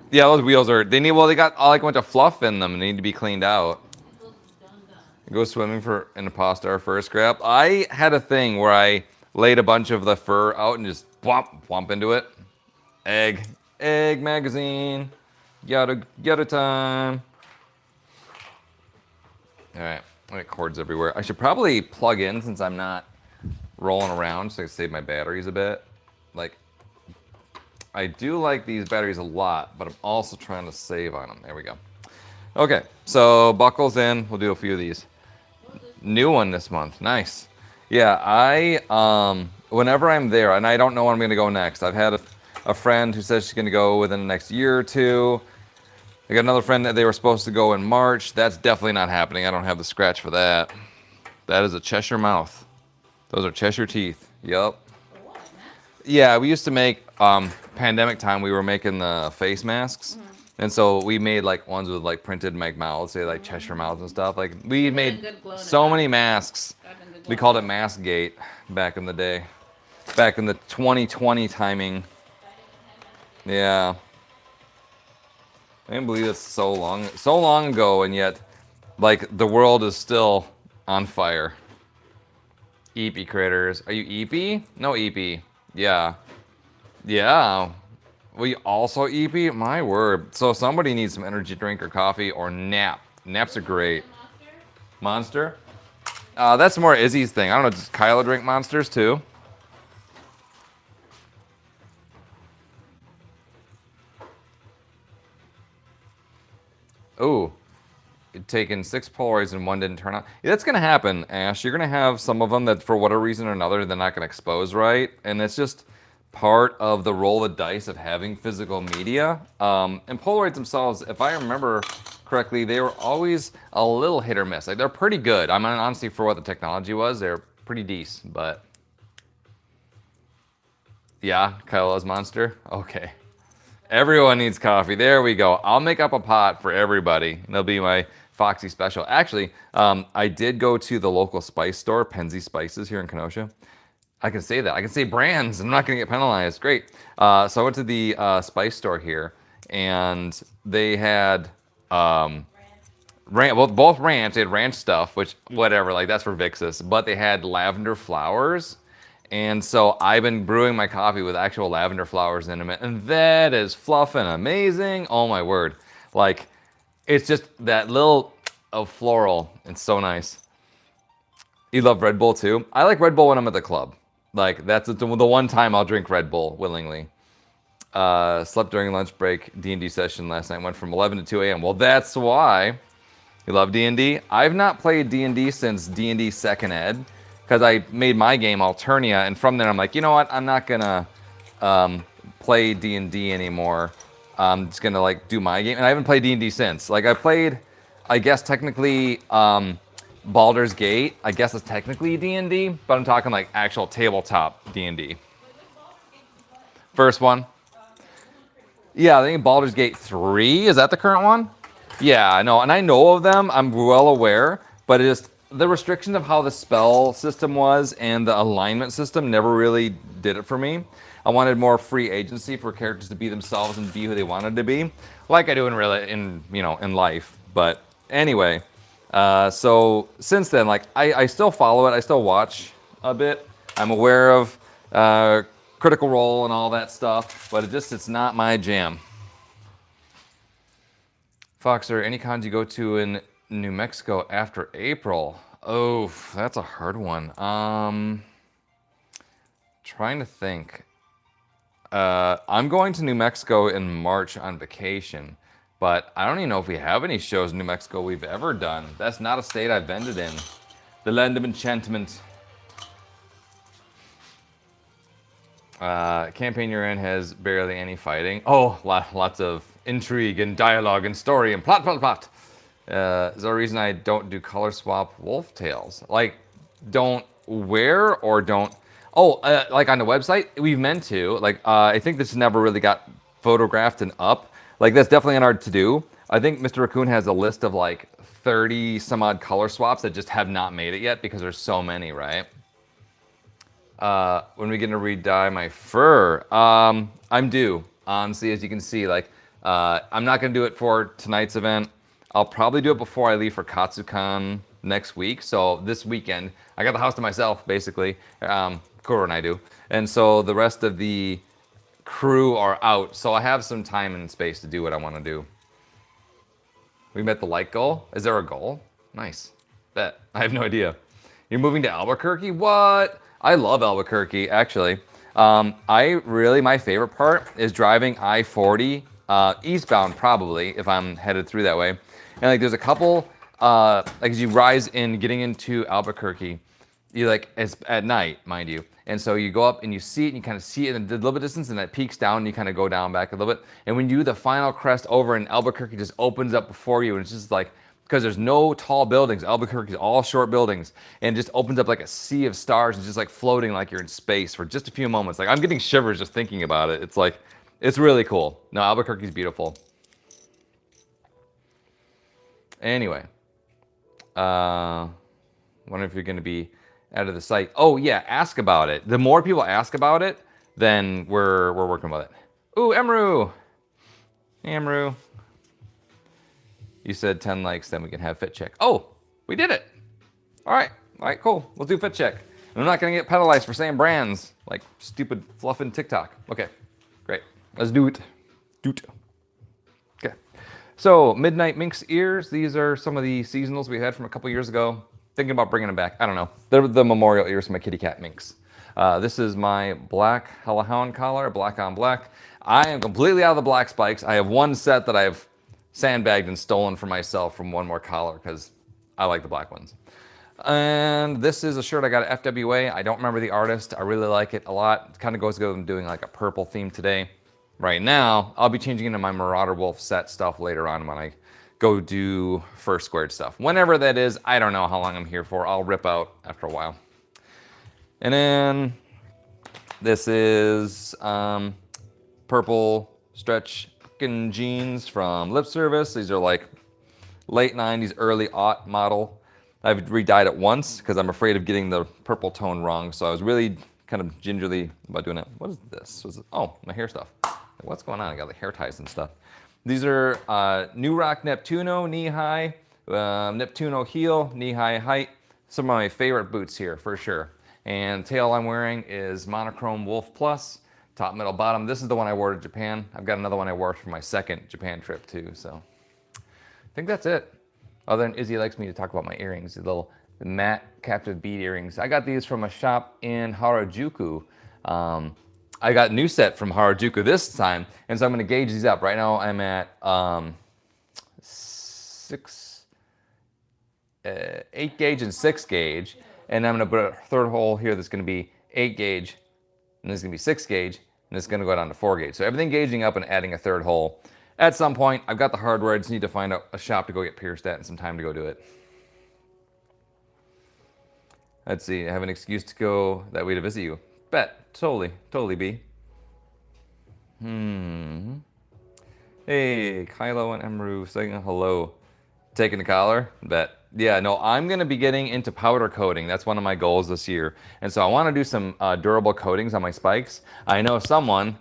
Yeah, those wheels they got all like a bunch of fluff in them and need to be cleaned out. Go swimming in a Pawstar fur scrap. I had a thing where I laid a bunch of the fur out and just whomp into it. Egg magazine. Yada time. All right, I got cords everywhere. I should probably plug in since I'm not rolling around so I can save my batteries a bit. Like, I do like these batteries a lot, but I'm also trying to save on them. There we go. Okay, so buckles in. We'll do a few of these. New one this month. Nice. Yeah, whenever I'm there, and I don't know when I'm going to go next. I've had a friend who says she's going to go within the next year or two. I got another friend that they were supposed to go in March. That's definitely not happening. I don't have the scratch for that. That is a Cheshire mouth. Those are Cheshire teeth. Yep. Yeah, we used to make, pandemic time, we were making the face masks. And so we made like ones with like printed like mouths, say like Cheshire mouths and stuff. Like we made so many masks. We called it Maskgate back in the day. Back in the 2020 timing. Yeah. I can't believe it's so long ago, and yet, like, the world is still on fire. Eepy critters. Are you Eepy? No Eepy. Yeah. Yeah. We also Eepy? My word. So somebody needs some energy drink or coffee or nap. Naps are great. Monster? That's more Izzy's thing. I don't know, does Kylo drink monsters too? Ooh. Taken 6 Polaroids and 1 didn't turn out. Yeah, that's going to happen, Ash. You're going to have some of them that for whatever reason or another, they're not going to expose right. And it's just part of the roll of the dice of having physical media. And Polaroids themselves, if I remember correctly, they were always a little hit or miss. Like, they're pretty good. I mean, honestly, for what the technology was, they're pretty decent. But yeah, Kylo's monster. Okay. Everyone needs coffee. There we go. I'll make up a pot for everybody. And it'll be my Foxy special. Actually, I did go to the local spice store, Penzi Spices here in Kenosha. I can say that. I can say brands. I'm not going to get penalized. Great. So I went to the spice store here, and they had both ranch. They had ranch stuff, which whatever, like that's for Vixus. But they had lavender flowers. And so I've been brewing my coffee with actual lavender flowers in it, and that is fluffing amazing. Oh my word. Like, it's just that little of floral. It's so nice. You love Red Bull too? I like Red Bull when I'm at the club. Like, that's the one time I'll drink Red Bull willingly. Slept during lunch break D&D session last night. Went from 11 to 2 a.m. Well, that's why. You love D&D? I've not played D&D since D&D 2nd Ed. Because I made my game Alternia, and from there I'm like, you know what? I'm not gonna play D&D anymore. I'm just gonna like do my game, and I haven't played D&D since. Like I played, I guess technically Baldur's Gate. I guess it's technically D&D, but I'm talking like actual tabletop D&D. First one. Yeah, I think Baldur's Gate 3 is that the current one? Yeah, I know, and I know of them. I'm well aware, but it is. The restriction of how the spell system was and the alignment system never really did it for me. I wanted more free agency for characters to be themselves and be who they wanted to be, like I do in life. But anyway, so since then, like I still follow it. I still watch a bit. I'm aware of Critical Role and all that stuff, but it's not my jam. Fox, are there any cons you go to in New Mexico after April? Oh, that's a hard one. Trying to think. I'm going to New Mexico in March on vacation, but I don't even know if we have any shows in New Mexico we've ever done. That's not a state I've vended in. The land of enchantment. Campaign you're in has barely any fighting. Oh, lots of intrigue and dialogue and story and plot. Is there a reason I don't do color swap wolf tails? Like, don't wear or don't... Oh, like on the website, we've meant to. Like, I think this never really got photographed and up. Like, that's definitely an art to do. I think Mr. Raccoon has a list of like 30 some odd color swaps that just have not made it yet because there's so many, right? When we get to re-dye my fur, I'm due. Honestly, as you can see, like, I'm not going to do it for tonight's event. I'll probably do it before I leave for Katsucon next week. So this weekend, I got the house to myself, basically. Kuro and I do. And so the rest of the crew are out. So I have some time and space to do what I want to do. We met the like goal. Is there a goal? Nice. Bet. I have no idea. You're moving to Albuquerque? What? I love Albuquerque, actually. My favorite part is driving I-40 eastbound, probably, if I'm headed through that way. And like, there's a couple, like as you rise in getting into Albuquerque, you like, it's at night, mind you. And so you go up and you see it and you kind of see it in a little bit of distance and it peaks down and you kind of go down back a little bit. And when you do the final crest over and Albuquerque just opens up before you and it's just like, because there's no tall buildings. Albuquerque is all short buildings and it just opens up like a sea of stars and just like floating like you're in space for just a few moments. Like I'm getting shivers just thinking about it. It's like, it's really cool. No, Albuquerque's beautiful. Anyway, wonder if you're going to be out of the site. Oh yeah, ask about it. The more people ask about it, then we're working with it. Ooh, Emru. Hey, Emru. You said 10 likes, then we can have fit check. Oh, we did it. All right, cool. We'll do fit check. I'm not going to get penalized for saying brands like stupid fluffing TikTok. Okay, great. Let's do it. Okay. So, Midnight Minx Ears. These are some of the seasonals we had from a couple years ago. thinking about bringing them back. I don't know. They're the memorial ears for my kitty cat minks. This is my black hellhound collar, black on black. I am completely out of the black spikes. I have one set that I've sandbagged and stolen for myself from one more collar because I like the black ones. And this is a shirt I got at FWA. I don't remember the artist. I really like it a lot. It kind of goes with doing like a purple theme today. Right now, I'll be changing into my Marauder Wolf set stuff later on when I go do first squared stuff. Whenever that is, I don't know how long I'm here for. I'll rip out after a while. And then this is purple stretch jeans from Lip Service. These are like late 90s, early aught model. I've re-dyed it once because I'm afraid of getting the purple tone wrong. So I was really kind of gingerly about doing it. What is this? Oh, my hair stuff. What's going on? I got like hair ties and stuff. These are New Rock Neptuno knee-high, Neptuno heel, knee-high height. Some of my favorite boots here for sure. And tail I'm wearing is Monochrome Wolf Plus, top, middle, bottom. This is the one I wore to Japan. I've got another one I wore for my second Japan trip too. So I think that's it. Other than Izzy likes me to talk about my earrings, the little matte captive bead earrings. I got these from a shop in Harajuku. I got a new set from Harajuku this time, and so I'm gonna gauge these up. Right now I'm at 8 gauge and 6 gauge, and I'm gonna put a third hole here that's gonna be 8 gauge, and this is gonna be 6 gauge, and this is gonna go down to 4 gauge. So everything gauging up and adding a third hole. At some point, I've got the hardware. I just need to find a shop to go get pierced at and some time to go do it. Let's see, I have an excuse to go that way to visit you. Bet, totally B. Hey, Kylo and Emru saying hello. Taking the collar? Bet. Yeah, no, I'm gonna be getting into powder coating. That's one of my goals this year. And so I wanna do some durable coatings on my spikes. I know someone,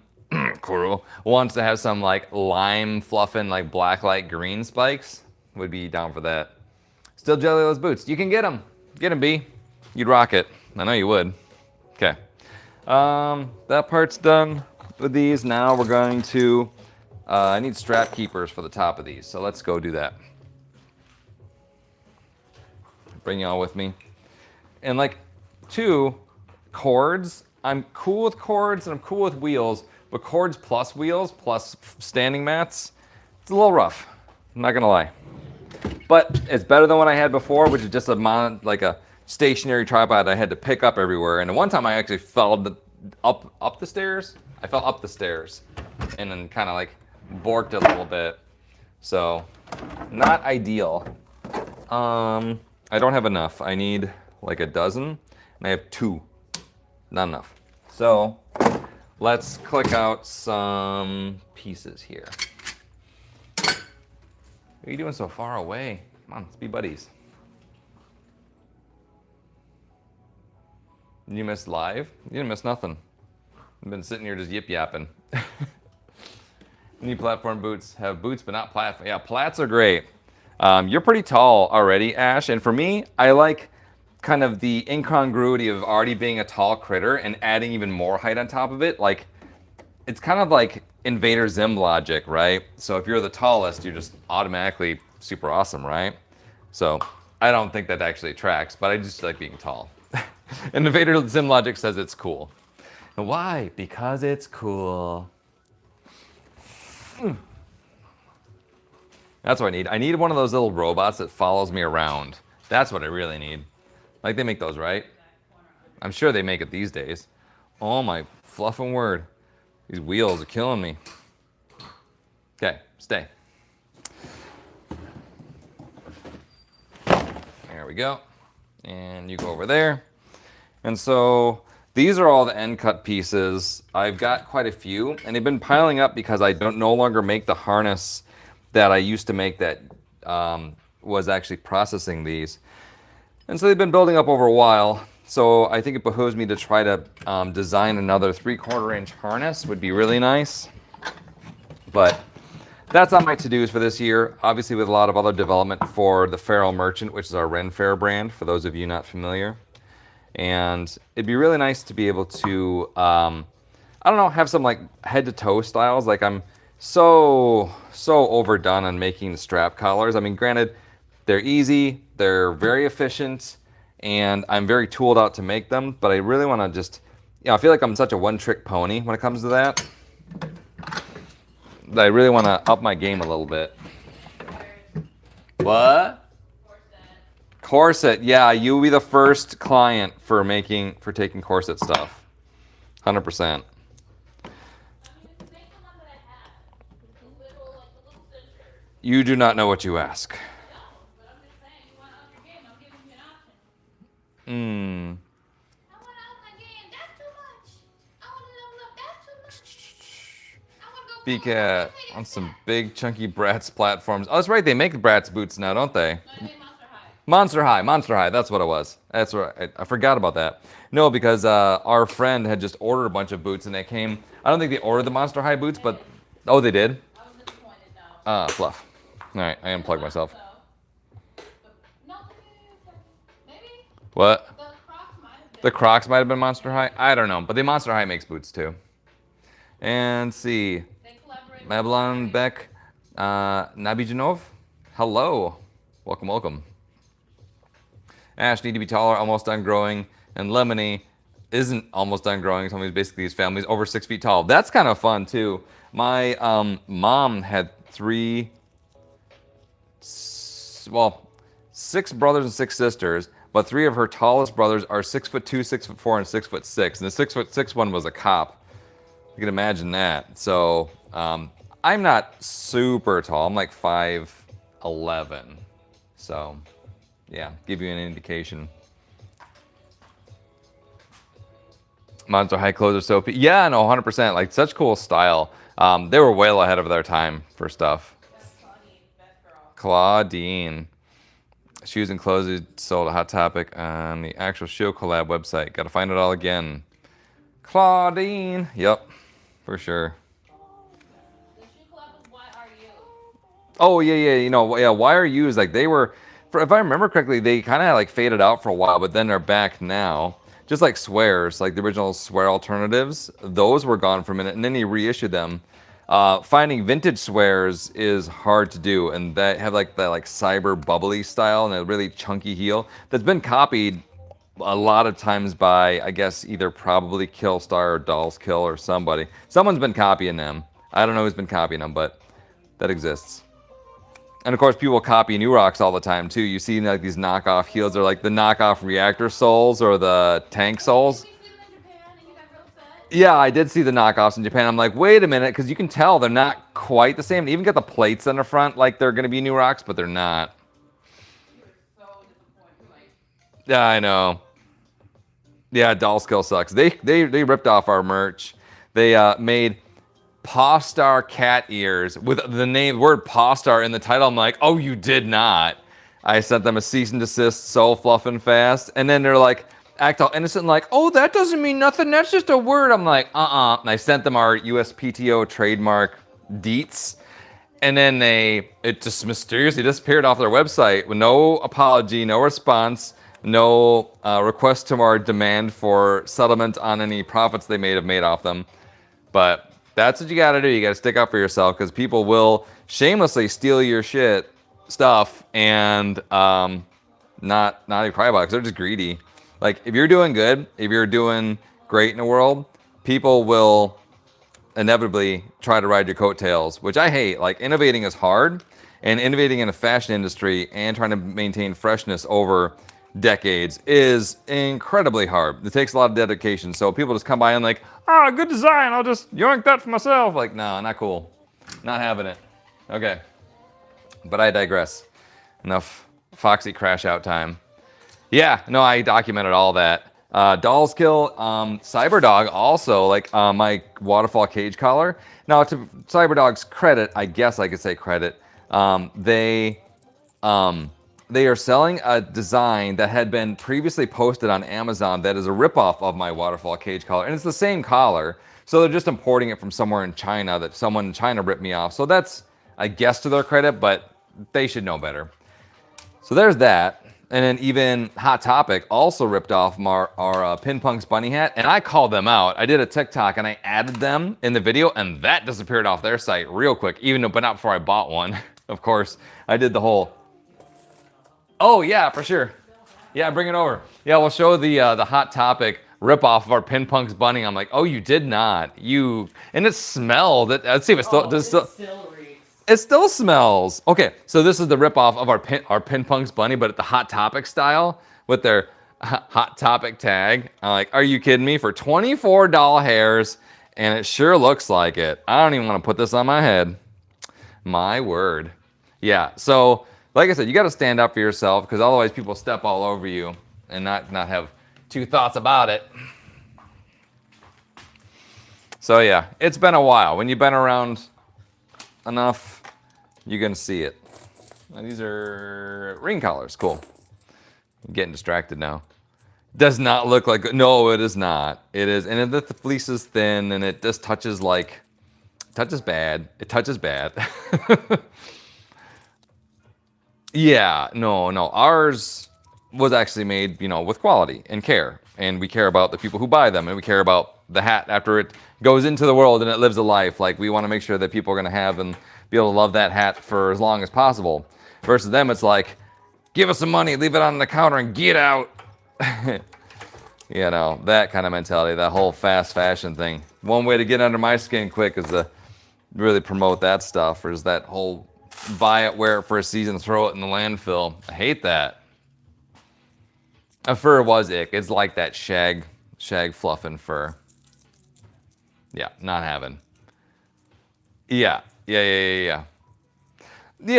Kuro, wants to have some like lime fluffing like black light green spikes. Would be down for that. Still jelly those boots. You can get them. Get them, B. You'd rock it. I know you would. Okay. That part's done with these. Now we're going to, I need strap keepers for the top of these. So let's go do that. Bring y'all with me. And like cords, I'm cool with cords and I'm cool with wheels, but cords plus wheels plus standing mats, it's a little rough. I'm not gonna lie. But it's better than what I had before, which is just like a stationary tripod I had to pick up everywhere. And one time I actually fell up the stairs. I fell up the stairs and then kind of like borked a little bit. So not ideal. I don't have enough. I need like a dozen and I have 2. Not enough. So let's click out some pieces here. What are you doing so far away? Come on, let's be buddies. You missed live? You didn't miss nothing. I've been sitting here just yip-yapping. New platform boots. Have boots, but not platform. Yeah, plats are great. You're pretty tall already, Ash. And for me, I like kind of the incongruity of already being a tall critter and adding even more height on top of it. Like, it's kind of like Invader Zim logic, right? So if you're the tallest, you're just automatically super awesome, right? So I don't think that actually tracks, but I just like being tall. And Invader Zim logic says it's cool. And why? Because it's cool. That's what I need. I need one of those little robots that follows me around. That's what I really need. Like they make those, right? I'm sure they make it these days. Oh my fluffing word. These wheels are killing me. Okay, stay. There we go. And you go over there. And so these are all the end cut pieces. I've got quite a few, and they've been piling up because I no longer make the harness that I used to make that was actually processing these. And so they've been building up over a while. So I think it behooves me to try to design another 3/4 inch harness. Would be really nice. But that's on my to-dos for this year. Obviously with a lot of other development for the Feral Merchant, which is our Ren Fair brand, for those of you not familiar. And it'd be really nice to be able to, I don't know, have some like head-to-toe styles. Like I'm so overdone on making the strap collars. I mean, granted, they're easy, they're very efficient, and I'm very tooled out to make them, but I really want to just, I feel like I'm such a one-trick pony when it comes to that, that I really want to up my game a little bit. What? Corset, yeah, you'll be the first client for taking corset stuff. 100%. You do not know what you ask. Hmm. Beacat on some big chunky Bratz platforms. Oh, that's right. They make Bratz boots now, don't they? Monster High. That's what it was. That's right. I forgot about that. No, because our friend had just ordered a bunch of boots and they came. I don't think they ordered the Monster High boots, but oh, they did. Fluff. All right, I unplugged myself. What? The Crocs might have been Monster High. I don't know, but the Monster High makes boots too. And see, Mablon Beck, Nabijanov, hello, welcome. Ash need to be taller, almost done growing, and Lemony isn't almost done growing. So he's basically his family's over 6 feet tall. That's kind of fun too. My mom had 6 brothers and 6 sisters, but 3 of her tallest brothers are 6'2", 6'4", and 6'6", and the 6'6" one was a cop. You can imagine that. So I'm not super tall. I'm like 5'11". So yeah, give you an indication. Monster High clothes are so... Yeah, no, 100%. Like, such cool style. They were well ahead of their time for stuff. Claudine. Shoes and clothes is sold at Hot Topic on the actual show collab website. Got to find it all again. Claudine. Yep, for sure. The shoe collab was Why Are You? Oh, yeah. You know, yeah, Why Are You is like they were... If I remember correctly, they kind of like faded out for a while, but then they're back now. Just like Swears, like the original Swear alternatives, those were gone for a minute, and then he reissued them. Finding vintage Swears is hard to do, and they have like that like cyber bubbly style and a really chunky heel that's been copied a lot of times by, I guess, either probably Killstar or Dolls Kill or somebody. Someone's been copying them. I don't know who's been copying them, but that exists. And of course, people copy New Rocks all the time too. You see like these knockoff heels, or like the knockoff Reactor soles or the Tank soles. Yeah, I did see the knockoffs in Japan. I'm like, wait a minute, because you can tell they're not quite the same. They even got the plates on the front like they're going to be New Rocks, but they're not. Yeah, I know. Yeah, Doll Skill sucks. They ripped off our merch. They made Pawstar cat ears with the word Pawstar in the title. I'm like, oh, you did not. I sent them a cease and desist so fluffing fast. And then they're like, act all innocent, like, oh, that doesn't mean nothing. That's just a word. I'm like, And I sent them our USPTO trademark deets. And then it just mysteriously disappeared off their website with no apology, no response, no request to our demand for settlement on any profits they may have made off them. But that's what you got to do. You got to stick up for yourself, because people will shamelessly steal your stuff and not even cry about it, because they're just greedy. Like, if you're doing good, if you're doing great in the world, people will inevitably try to ride your coattails, which I hate. Like, innovating is hard, and innovating in the fashion industry and trying to maintain freshness over decades is incredibly hard. It takes a lot of dedication. So people just come by and like, good design, I'll just yoink that for myself. Like, no, not cool. Not having it. Okay. But I digress. Enough Foxy crash out time. Yeah, no, I documented all that. Dolls Kill, Cyberdog also, like my waterfall cage collar. Now, to Cyberdog's credit, I guess I could say credit, they are selling a design that had been previously posted on Amazon that is a ripoff of my waterfall cage collar, and it's the same collar. So they're just importing it from somewhere in China that someone in China ripped me off. So that's, I guess, to their credit, but they should know better. So there's that. And then even Hot Topic also ripped off our Pin Punks bunny hat, and I called them out. I did a TikTok and I added them in the video, and that disappeared off their site real quick, but not before I bought one. Of course, I did the whole... Oh yeah, for sure. Yeah, bring it over. Yeah, we'll show the Hot Topic ripoff of our Pinpunks bunny. I'm like, oh, you did not. And it smelled. Let's see if it still does. Still reeks. It still smells. Okay, so this is the ripoff of our Pinpunks bunny, but the Hot Topic style with their Hot Topic tag. I'm like, are you kidding me? For 24 doll hairs, and it sure looks like it. I don't even want to put this on my head. My word. Yeah, so like I said, you got to stand up for yourself because otherwise people step all over you and not have two thoughts about it. So yeah, it's been a while. When you've been around enough, you're going to see it. Now, these are ring collars. Cool. I'm getting distracted now. Does not look like... No, it is not. It is. And the fleece is thin and it just touches like... Touches bad. It touches bad. Yeah, no. Ours was actually made, with quality and care. And we care about the people who buy them. And we care about the hat after it goes into the world and it lives a life. Like, we want to make sure that people are going to have and be able to love that hat for as long as possible. Versus them, it's like, give us some money, leave it on the counter, and get out. That kind of mentality, that whole fast fashion thing. One way to get under my skin quick is to really promote that stuff. Or is that whole buy it, wear it for a season, throw it in the landfill. I hate that. A fur was ick. It's like that shag fluffing fur. Yeah, not having. Yeah. Yeah,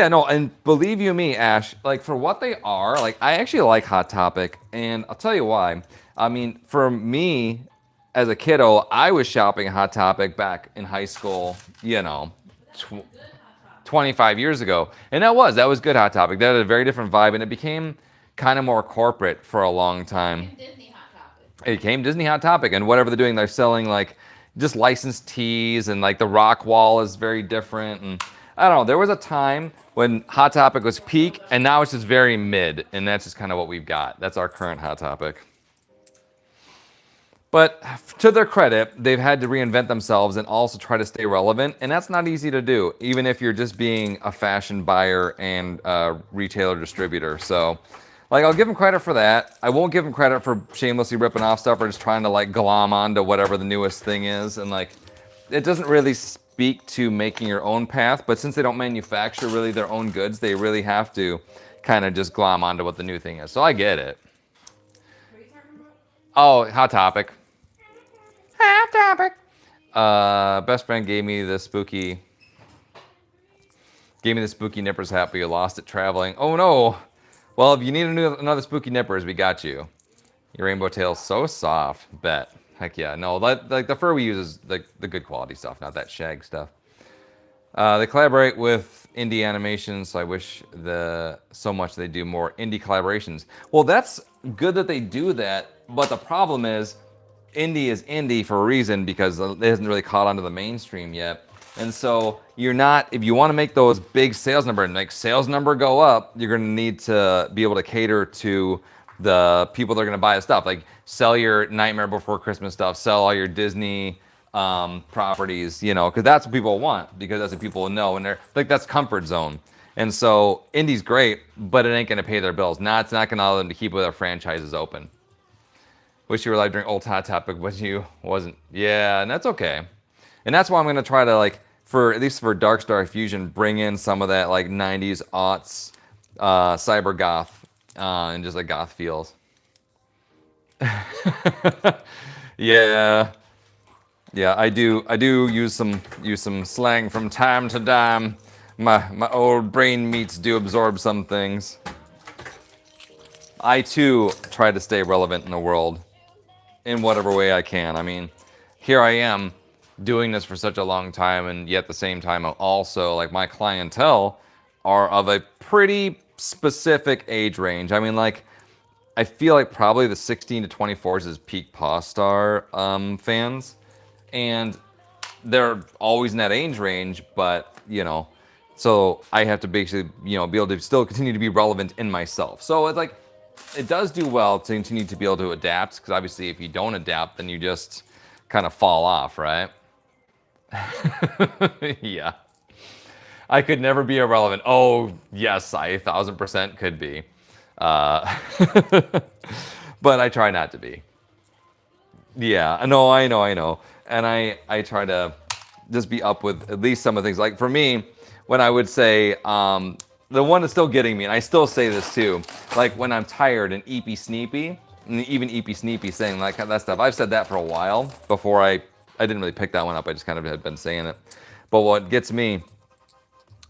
no, and believe you me, Ash, like for what they are, like I actually like Hot Topic, and I'll tell you why. I mean, for me, as a kiddo, I was shopping Hot Topic back in high school, 25 years ago. And that was good Hot Topic. That had a very different vibe, and it became kind of more corporate for a long time. Disney Hot Topic. It became Disney Hot Topic, and whatever they're doing, they're selling like just licensed tees, and like the rock wall is very different. And I don't know, there was a time when Hot Topic was peak, and now it's just very mid, and that's just kind of what we've got. That's our current Hot Topic. But to their credit, they've had to reinvent themselves and also try to stay relevant, and that's not easy to do, even if you're just being a fashion buyer and a retailer distributor. So, like, I'll give them credit for that. I won't give them credit for shamelessly ripping off stuff or just trying to, like, glom onto whatever the newest thing is. And, like, it doesn't really speak to making your own path, but since they don't manufacture really their own goods, they really have to kind of just glom onto what the new thing is. So I get it. What are you talking about? Oh, Hot Topic. Hot Topic. Best friend gave me the spooky Nippers hat, but you lost it traveling. Oh no. Well, if you need another spooky Nippers, we got you. Your rainbow tail's so soft. Bet. Heck yeah. No, like the fur we use is like the good quality stuff, not that shag stuff. They collaborate with indie animations, so I wish so much they do more indie collaborations. Well, that's good that they do that, but the problem is indie is indie for a reason because it hasn't really caught on to the mainstream yet. And so if you want to make those big sales number and make sales number go up, you're going to need to be able to cater to the people that are going to buy the stuff. Like sell your Nightmare Before Christmas stuff, sell all your Disney properties, because that's what people want, because that's what people know, and they're like, that's comfort zone. And so indie's great, but it ain't going to pay their bills. It's not going to allow them to keep their franchises open. Wish you were live during old Hot Topic, but you wasn't. Yeah, and that's okay. And that's why I'm going to try to, like, at least for Dark Star Fusion, bring in some of that, like, 90s aughts cyber goth and just, like, goth feels. Yeah, I do use some slang from time to time. My old brain meats do absorb some things. I, too, try to stay relevant in the world in whatever way I can. I mean, here I am doing this for such a long time, and yet at the same time, I'm also, like, my clientele are of a pretty specific age range. I mean, like, I feel like probably the 16 to 24s is peak Pawstar fans, and they're always in that age range, but, so I have to basically, be able to still continue to be relevant in myself. So it's like, it does do well to continue to be able to adapt, because obviously if you don't adapt, then you just kind of fall off, right? Yeah. I could never be irrelevant. Oh, yes, I 1000% could be. But I try not to be. Yeah, no, I know. And I try to just be up with at least some of the things. Like for me, when I would say, the one that's still getting me, and I still say this too, like when I'm tired and eepy sneepy, and even eepy sneepy saying like that stuff. I've said that for a while before I didn't really pick that one up. I just kind of had been saying it. But what gets me,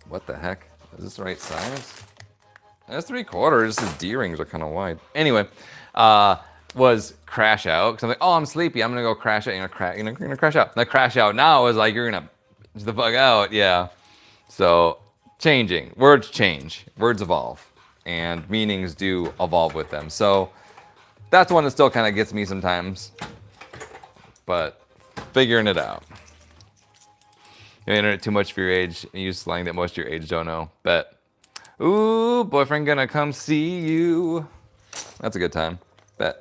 what the heck? Is this the right size? That's 3/4. Just the D rings are kind of wide. Anyway, was crash out. Cause I'm like, oh, I'm sleepy. I'm gonna go crash out. You're gonna crash out. That crash out now is like you're gonna just the fuck out. Yeah. So changing. Words change. Words evolve, and meanings do evolve with them. So that's one that still kind of gets me sometimes, but figuring it out. You internet too much for your age and use slang that most of your age don't know. Bet. Ooh, boyfriend gonna come see you. That's a good time. Bet.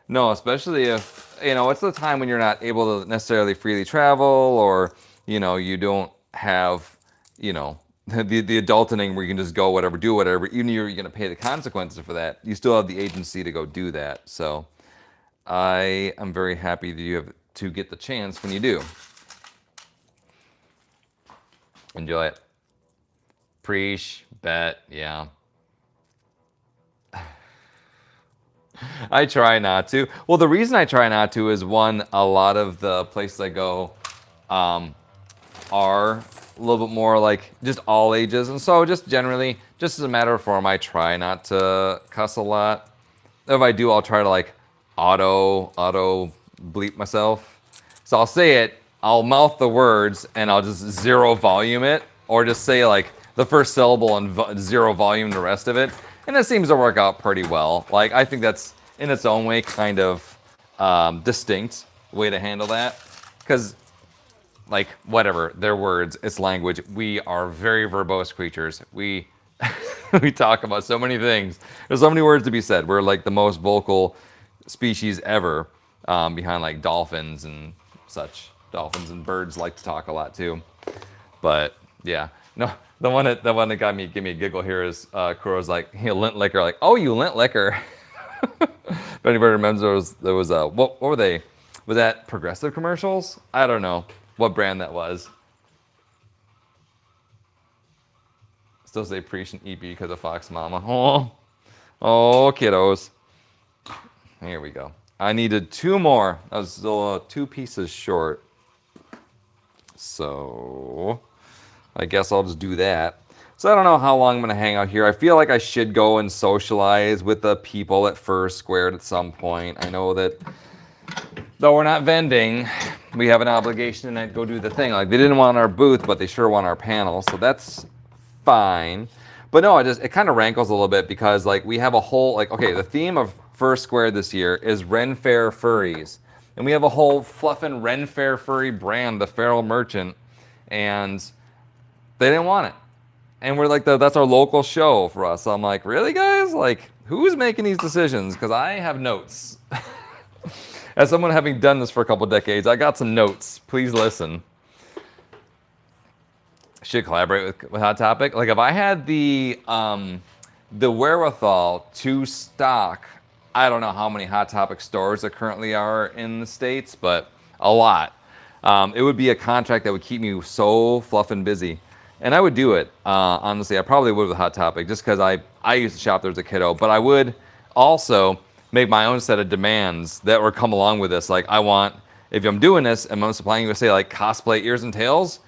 No, especially if, it's the time when you're not able to necessarily freely travel, or, you don't have, the adulting where you can just go whatever, do whatever. Even if you're going to pay the consequences for that, you still have the agency to go do that. So I am very happy that you have to get the chance when you do. Enjoy it. Preach, bet, yeah. I try not to. Well, the reason I try not to is one, a lot of the places I go are a little bit more like just all ages. And so just generally, just as a matter of form, I try not to cuss a lot. If I do, I'll try to like auto bleep myself. So I'll say it, I'll mouth the words, and I'll just zero volume it, or just say like the first syllable and zero volume the rest of it. And it seems to work out pretty well. Like, I think that's, in its own way, kind of distinct way to handle that. Because, like, whatever, they're words, it's language. We are very verbose creatures. We we talk about so many things. There's so many words to be said. We're, like, the most vocal species ever, behind, like, dolphins and such. Dolphins and birds like to talk a lot, too. But, yeah. No, the one that got me, give me a giggle here is Kuro's like, lint liquor, like, oh, you lint liquor. If anybody remembers, there was what were they? Was that Progressive commercials? I don't know what brand that was. Still say preach and EP because of Fox Mama. Oh, kiddos. Here we go. I needed 2 more. I was still 2 pieces short. So I guess I'll just do that. So I don't know how long I'm going to hang out here. I feel like I should go and socialize with the people at First Squared at some point. I know that though we're not vending, we have an obligation to go do the thing. Like, they didn't want our booth, but they sure want our panel. So that's fine. But no, it kind of rankles a little bit because like we have a whole, like, okay, the theme of First Squared this year is Ren Fair Furries. And we have a whole fluffin' Ren Fair Furry brand, the Feral Merchant. And they didn't want it. And we're like, that's our local show for us. So I'm like, really, guys? Like, who's making these decisions? Because I have notes. As someone having done this for a couple decades, I got some notes. Please listen. Should collaborate with Hot Topic. Like, if I had the wherewithal to stock, I don't know how many Hot Topic stores there currently are in the States, but a lot. It would be a contract that would keep me so fluffin' busy. And I would do it, honestly. I probably would with Hot Topic, just because I used to shop there as a kiddo. But I would also make my own set of demands that would come along with this. Like, I want, if I'm doing this, and I'm supplying you, say, like, cosplay ears and tails,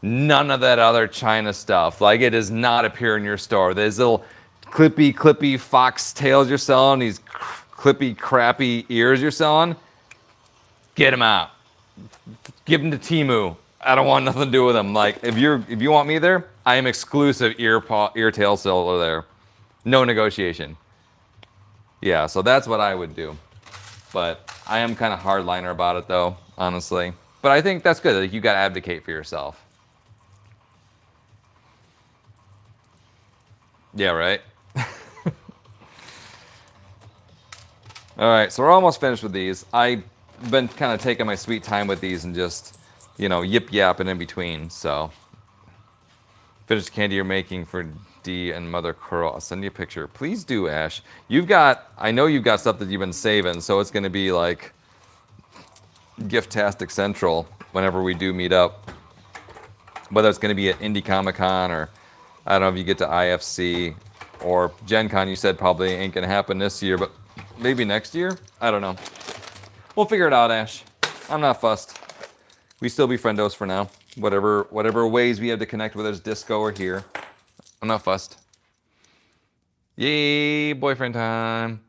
none of that other China stuff. Like, it does not appear in your store. There's little clippy fox tails you're selling, these clippy, crappy ears you're selling. Get them out. Give them to Temu. I don't want nothing to do with them. Like, if you want me there, I am exclusive ear tail seller there. No negotiation. Yeah, so that's what I would do. But I am kind of hardliner about it, though, honestly. But I think that's good. Like, you got to advocate for yourself. Yeah, right? All right, so we're almost finished with these. I've been kind of taking my sweet time with these and just, yip yapping in between. So, finished candy you're making for D and Mother Curl. I'll send you a picture. Please do, Ash. I know you've got stuff that you've been saving, so it's going to be like Giftastic Central whenever we do meet up. Whether it's going to be at Indie Comic Con or I don't know if you get to IFC or Gen Con, you said probably ain't going to happen this year, but maybe next year? I don't know. We'll figure it out, Ash. I'm not fussed. We still be friendos for now. Whatever ways we have to connect, whether it's disco or here. I'm not fussed. Yay, boyfriend time.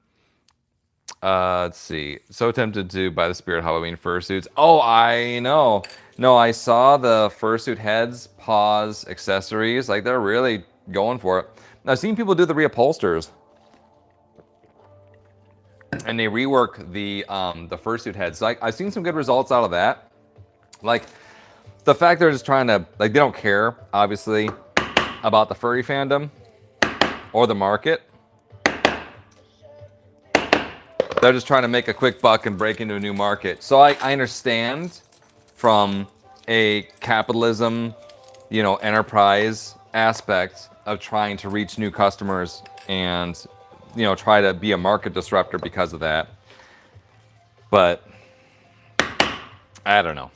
Let's see. So tempted to buy the Spirit Halloween fursuits. Oh, I know. No, I saw the fursuit heads, paws, accessories. Like, they're really going for it. I've seen people do the reupholsters. And they rework the fursuit heads. So I've seen some good results out of that. Like, the fact they're just trying to, like, they don't care, obviously, about the furry fandom or the market. They're just trying to make a quick buck and break into a new market. So I understand from a capitalism, enterprise aspect of trying to reach new customers and, try to be a market disruptor because of that. But I don't know.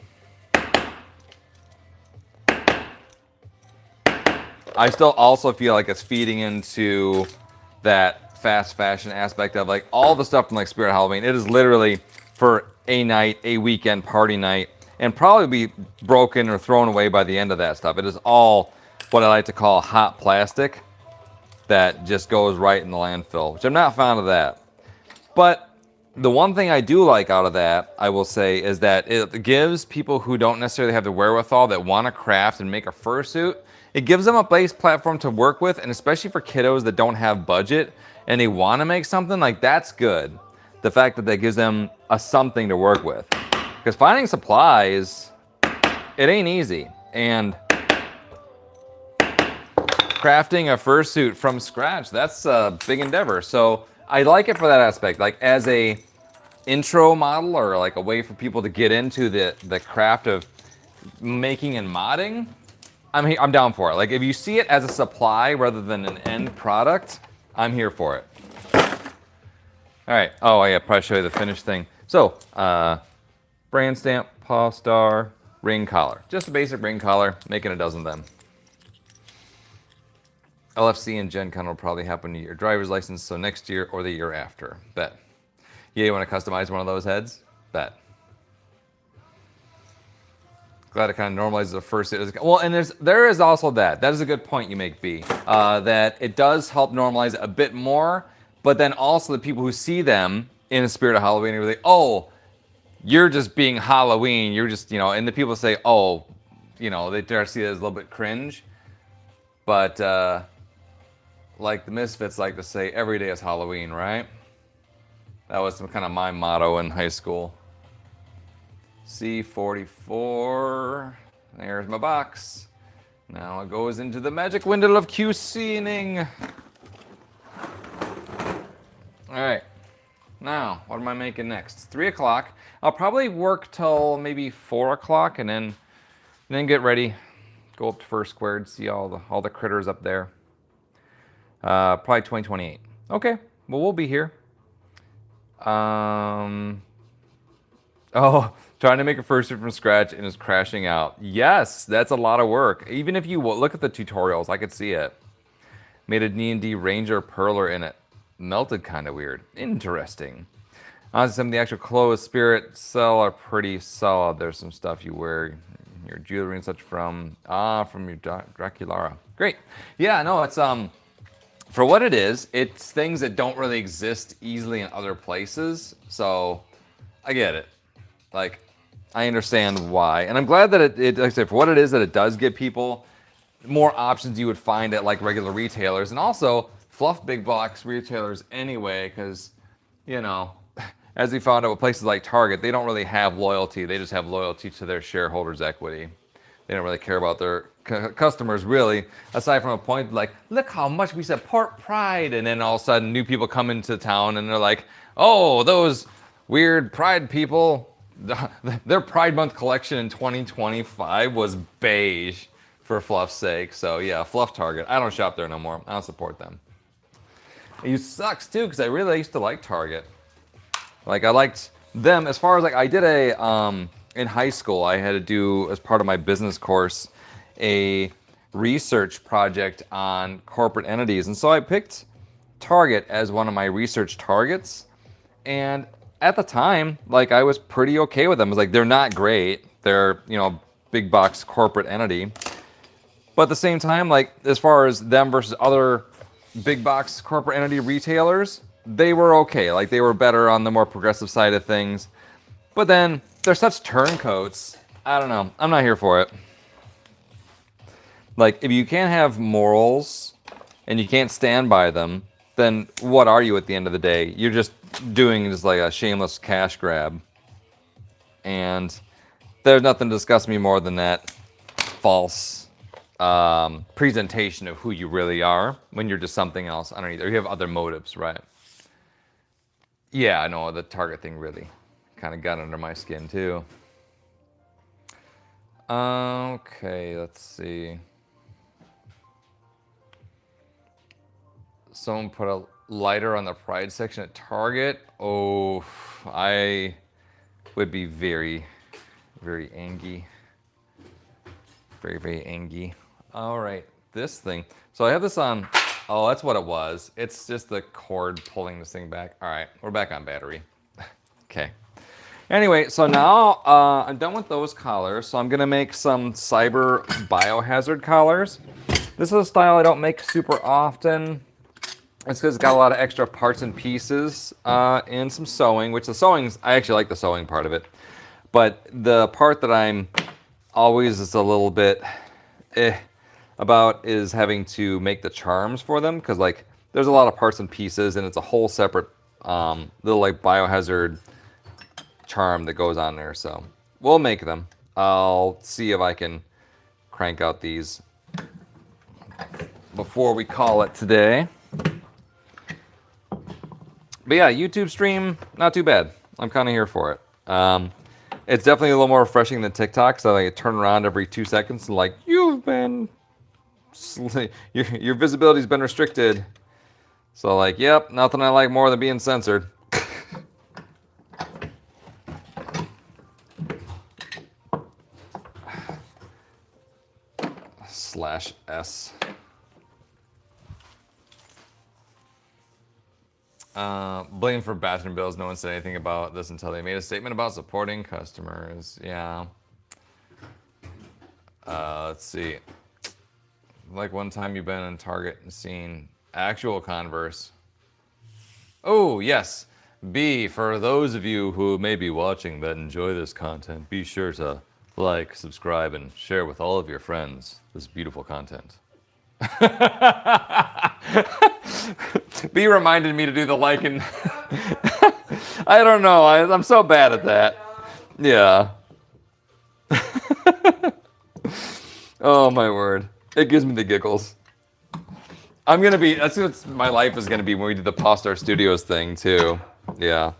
I still also feel like it's feeding into that fast fashion aspect of like all the stuff from like Spirit Halloween. It is literally for a night, a weekend party night, and probably be broken or thrown away by the end of that stuff. It is all what I like to call hot plastic that just goes right in the landfill, which I'm not fond of that. But the one thing I do like out of that, I will say, is that it gives people who don't necessarily have the wherewithal that want to craft and make a fursuit, it gives them a base platform to work with, and especially for kiddos that don't have budget and they want to make something, like that's good. The fact that that gives them a something to work with. Because finding supplies, it ain't easy. And crafting a fursuit from scratch, that's a big endeavor. So I like it for that aspect. Like as a intro model or like a way for people to get into the craft of making and modding, I'm down for it. Like if you see it as a supply rather than an end product, I'm here for it. All right. Oh, yeah, probably show you the finished thing. So, brand stamp, Pawstar, ring collar. Just a basic ring collar, making a dozen of them. LFC and Gen Con will probably happen to your driver's license, so next year or the year after. Bet. Yeah, you want to customize one of those heads? Bet. Glad it kind of normalizes the first. Well, and there is also that. That is a good point you make, B. That it does help normalize it a bit more, but then also the people who see them in the spirit of Halloween are like, oh, you're just being Halloween. You're just, and the people say, oh, they try to see it as a little bit cringe. But like the Misfits like to say, every day is Halloween, right? That was some kind of my motto in high school. C44, there's my box. Now it goes into the magic window of QCing. All right, now what am I making next? 3 o'clock. I'll probably work till maybe 4 o'clock and then get ready. Go up to First Squared, see all the critters up there. Probably 2028. Okay, well we'll be here. Oh, trying to make a fursuit from scratch and is crashing out. Yes, that's a lot of work. Even if you look at the tutorials, I could see it. Made a D&D Ranger Perler in it. Melted kind of weird. Interesting. Honestly, some of the actual clothes Spirit sell are pretty solid. There's some stuff you wear, your jewelry and such from your Draculara. Great. Yeah, no, it's for what it is, it's things that don't really exist easily in other places. So I get it. Like, I understand why. And I'm glad that it like I said, for what it is, that it does give people more options you would find at like regular retailers, and also fluff big box retailers anyway, because, as we found out with places like Target, they don't really have loyalty. They just have loyalty to their shareholders' equity. They don't really care about their customers, really, aside from a point like, look how much we support Pride. And then all of a sudden, new people come into town and they're like, oh, those weird Pride people, their Pride Month collection in 2025 was beige. for fluff's sake. So yeah, Fluff Target. I don't shop there no more. I don't support them. It sucks too because I really used to like Target. Like I liked them as far as like I did in high school. I had to do as part of my business course a research project on corporate entities, and so I picked Target as one of my research targets. And at the time, like I was pretty okay with them. I was like, they're not great. They're, big box corporate entity. But at the same time, like as far as them versus other big box corporate entity retailers, they were okay. Like they were better on the more progressive side of things. But then they're such turncoats. I don't know. I'm not here for it. Like if you can't have morals and you can't stand by them, then what are you at the end of the day? You're just doing just like a shameless cash grab. And there's nothing to disgust me more than that false presentation of who you really are when you're just something else underneath. Or you have other motives, right? Yeah, I know the Target thing really kind of got under my skin too. Okay, let's see. Someone put a lighter on the Pride section at Target. Oh, I would be very, very angry. Very, very angry. All right, this thing. So I have this on. Oh, that's what it was. It's just the cord pulling this thing back. All right, we're back on battery. Okay. Anyway, so now I'm done with those collars. So I'm going to make some cyber biohazard collars. This is a style I don't make super often. It's because it's got a lot of extra parts and pieces and some sewing, which the sewing's, I actually like the sewing part of it. But the part that I'm always is a little bit about is having to make the charms for them. Because like there's a lot of parts and pieces and it's a whole separate little like biohazard charm that goes on there. So we'll make them. I'll see if I can crank out these before we call it today. But yeah, YouTube stream, not too bad. I'm kind of here for it. It's definitely a little more refreshing than TikTok, so I turn around every 2 seconds and like, you've been, your visibility's been restricted. So like, yep, nothing I like more than being censored. /S. Blame for bathroom bills. No one said anything about this until they made a statement about supporting customers. Yeah. Let's see. Like one time you've been in Target and seen actual Converse. Oh, yes. B, for those of you who may be watching that enjoy this content, be sure to like, subscribe, and share with all of your friends this beautiful content. B reminded me to do the like and I don't know. I'm so bad at that. Yeah. Oh my word. It gives me the giggles. I'm gonna be. That's what my life is gonna be when we do the Pawstar Studios thing too. Yeah.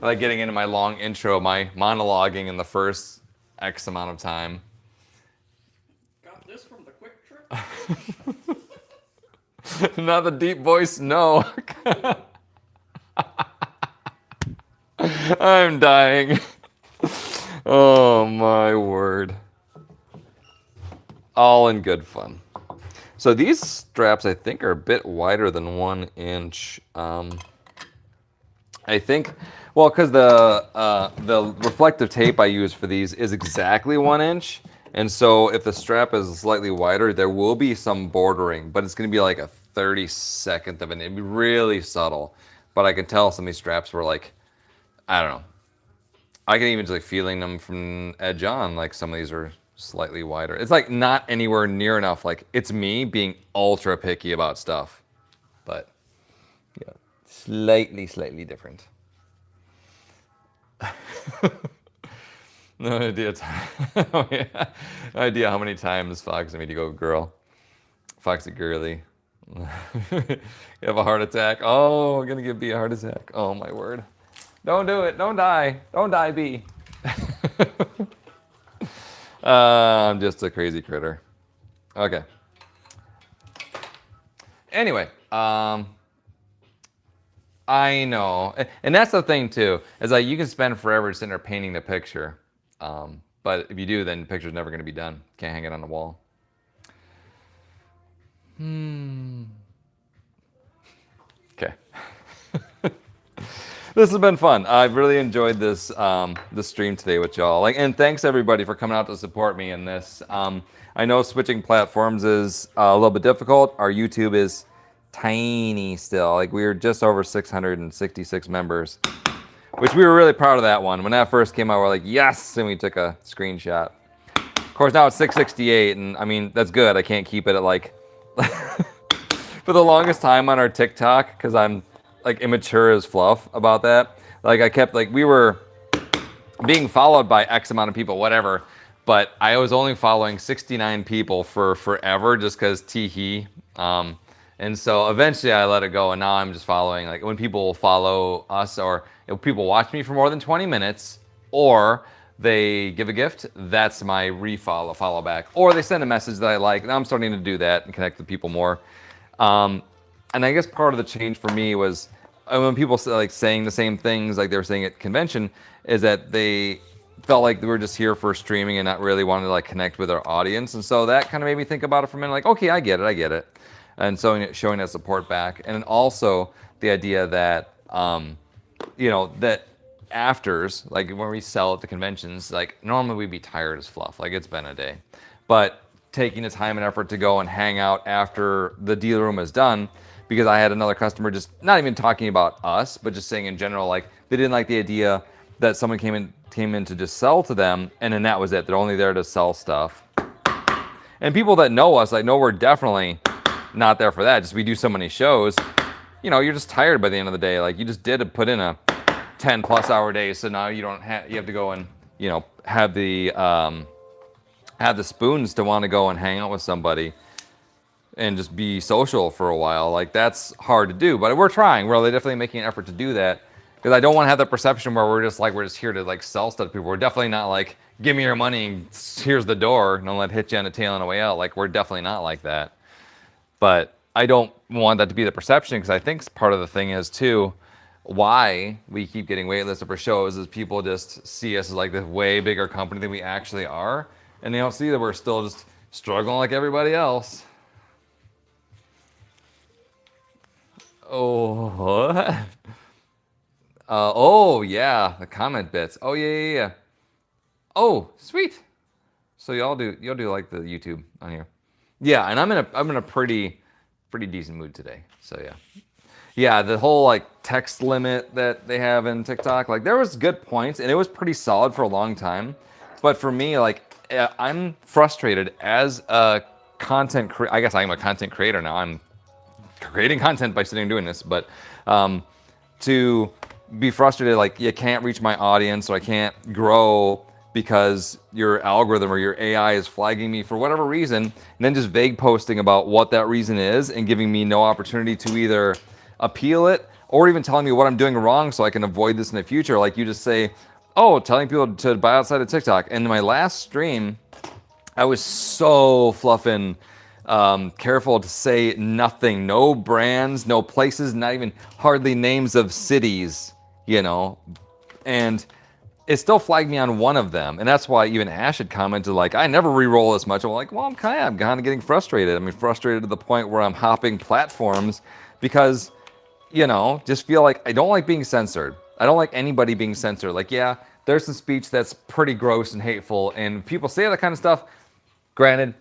I like getting into my long intro, my monologuing in the first X amount of time. Got this from the Quick Trip? Not the deep voice, no. I'm dying. Oh my word. All in good fun. So these straps I think are a bit wider than 1 inch. I think, well, because the reflective tape I use for these is exactly 1 inch. And so if the strap is slightly wider, there will be some bordering, but it's going to be like a 32nd of an inch. It'd be really subtle. But I can tell some of these straps were like, I don't know. I can even just like feeling them from edge on, like some of these are slightly wider. It's like not anywhere near enough. Like it's me being ultra picky about stuff. But yeah, slightly different. No idea. Oh, yeah. No idea how many times Fox made you go, girl. Foxy girly. You have a heart attack. Oh, I'm gonna give B a heart attack. Oh my word. Don't do it. Don't die. Don't die, B. I'm just a crazy critter. Okay. Anyway, I know, and that's the thing too. Is like you can spend forever sitting there painting the picture, but if you do, then the picture's never going to be done. Can't hang it on the wall. Okay. This has been fun. I've really enjoyed this this stream today with y'all. Like, and thanks everybody for coming out to support me in this. I know switching platforms is a little bit difficult. Our YouTube is tiny still. Like we're just over 666 members, which we were really proud of that one. When that first came out, we're like, yes, and we took a screenshot. Of course, now it's 668, and I mean that's good. I can't keep it at like for the longest time on our TikTok because I'm like immature as fluff about that. Like I kept like we were being followed by X amount of people, whatever. But I was only following 69 people for forever just because teehee. And so eventually I let it go, and now I'm just following like when people follow us or if people watch me for more than 20 minutes or they give a gift, that's my follow back. Or they send a message that I like. Now I'm starting to do that and connect with people more. And I guess part of the change for me was when people like saying the same things like they were saying at convention is that they felt like they were just here for streaming and not really wanting to like connect with our audience. And so that kind of made me think about it for a minute, like, okay, I get it. And so showing that support back. And then also the idea that, you know, that afters, like when we sell at the conventions, like normally we'd be tired as fluff, like it's been a day. But taking the time and effort to go and hang out after the deal room is done, because I had another customer just not even talking about us, but just saying in general, like they didn't like the idea that someone came in to just sell to them, and then that was it. They're only there to sell stuff. And people that know us, like know we're definitely not there for that. Just we do so many shows, you know, you're just tired by the end of the day. Like you just did put in a 10+ hour day, so now you don't have, you have to go and, you know, have the spoons to want to go and hang out with somebody and just be social for a while. Like that's hard to do, but we're trying. We're really definitely making an effort to do that, because I don't want to have the perception where we're just here to like sell stuff to people. We're definitely not like, give me your money and here's the door, and I'll let hit you on the tail on the way out. Like we're definitely not like that. But I don't want that to be the perception, because I think part of the thing is too, why we keep getting waitlisted for shows is people just see us as like this way bigger company than we actually are, and they don't see that we're still just struggling like everybody else. Oh, oh yeah, the comment bits. Oh yeah. Oh, sweet. So you'll do like the YouTube on here. Yeah, and I'm in a pretty decent mood today. So yeah, the whole like text limit that they have in TikTok, like there was good points and it was pretty solid for a long time. But for me, like I'm frustrated as a content creator. I guess I'm a content creator now. I'm creating content by sitting and doing this, but to be frustrated, like you can't reach my audience, or I can't grow because your algorithm or your AI is flagging me for whatever reason, and then just vague posting about what that reason is and giving me no opportunity to either appeal it or even telling me what I'm doing wrong so I can avoid this in the future. Like you just say, oh, telling people to buy outside of TikTok. And in my last stream, I was so fluffing careful to say nothing, no brands, no places, not even hardly names of cities, you know, and it still flagged me on one of them. And that's why even Ash had commented like, I never re-roll this much. I'm like, well, I'm kind of getting frustrated. I mean, frustrated to the point where I'm hopping platforms because, you know, just feel like I don't like being censored. I don't like anybody being censored. Like, yeah, there's some speech that's pretty gross and hateful, and people say that kind of stuff. Granted,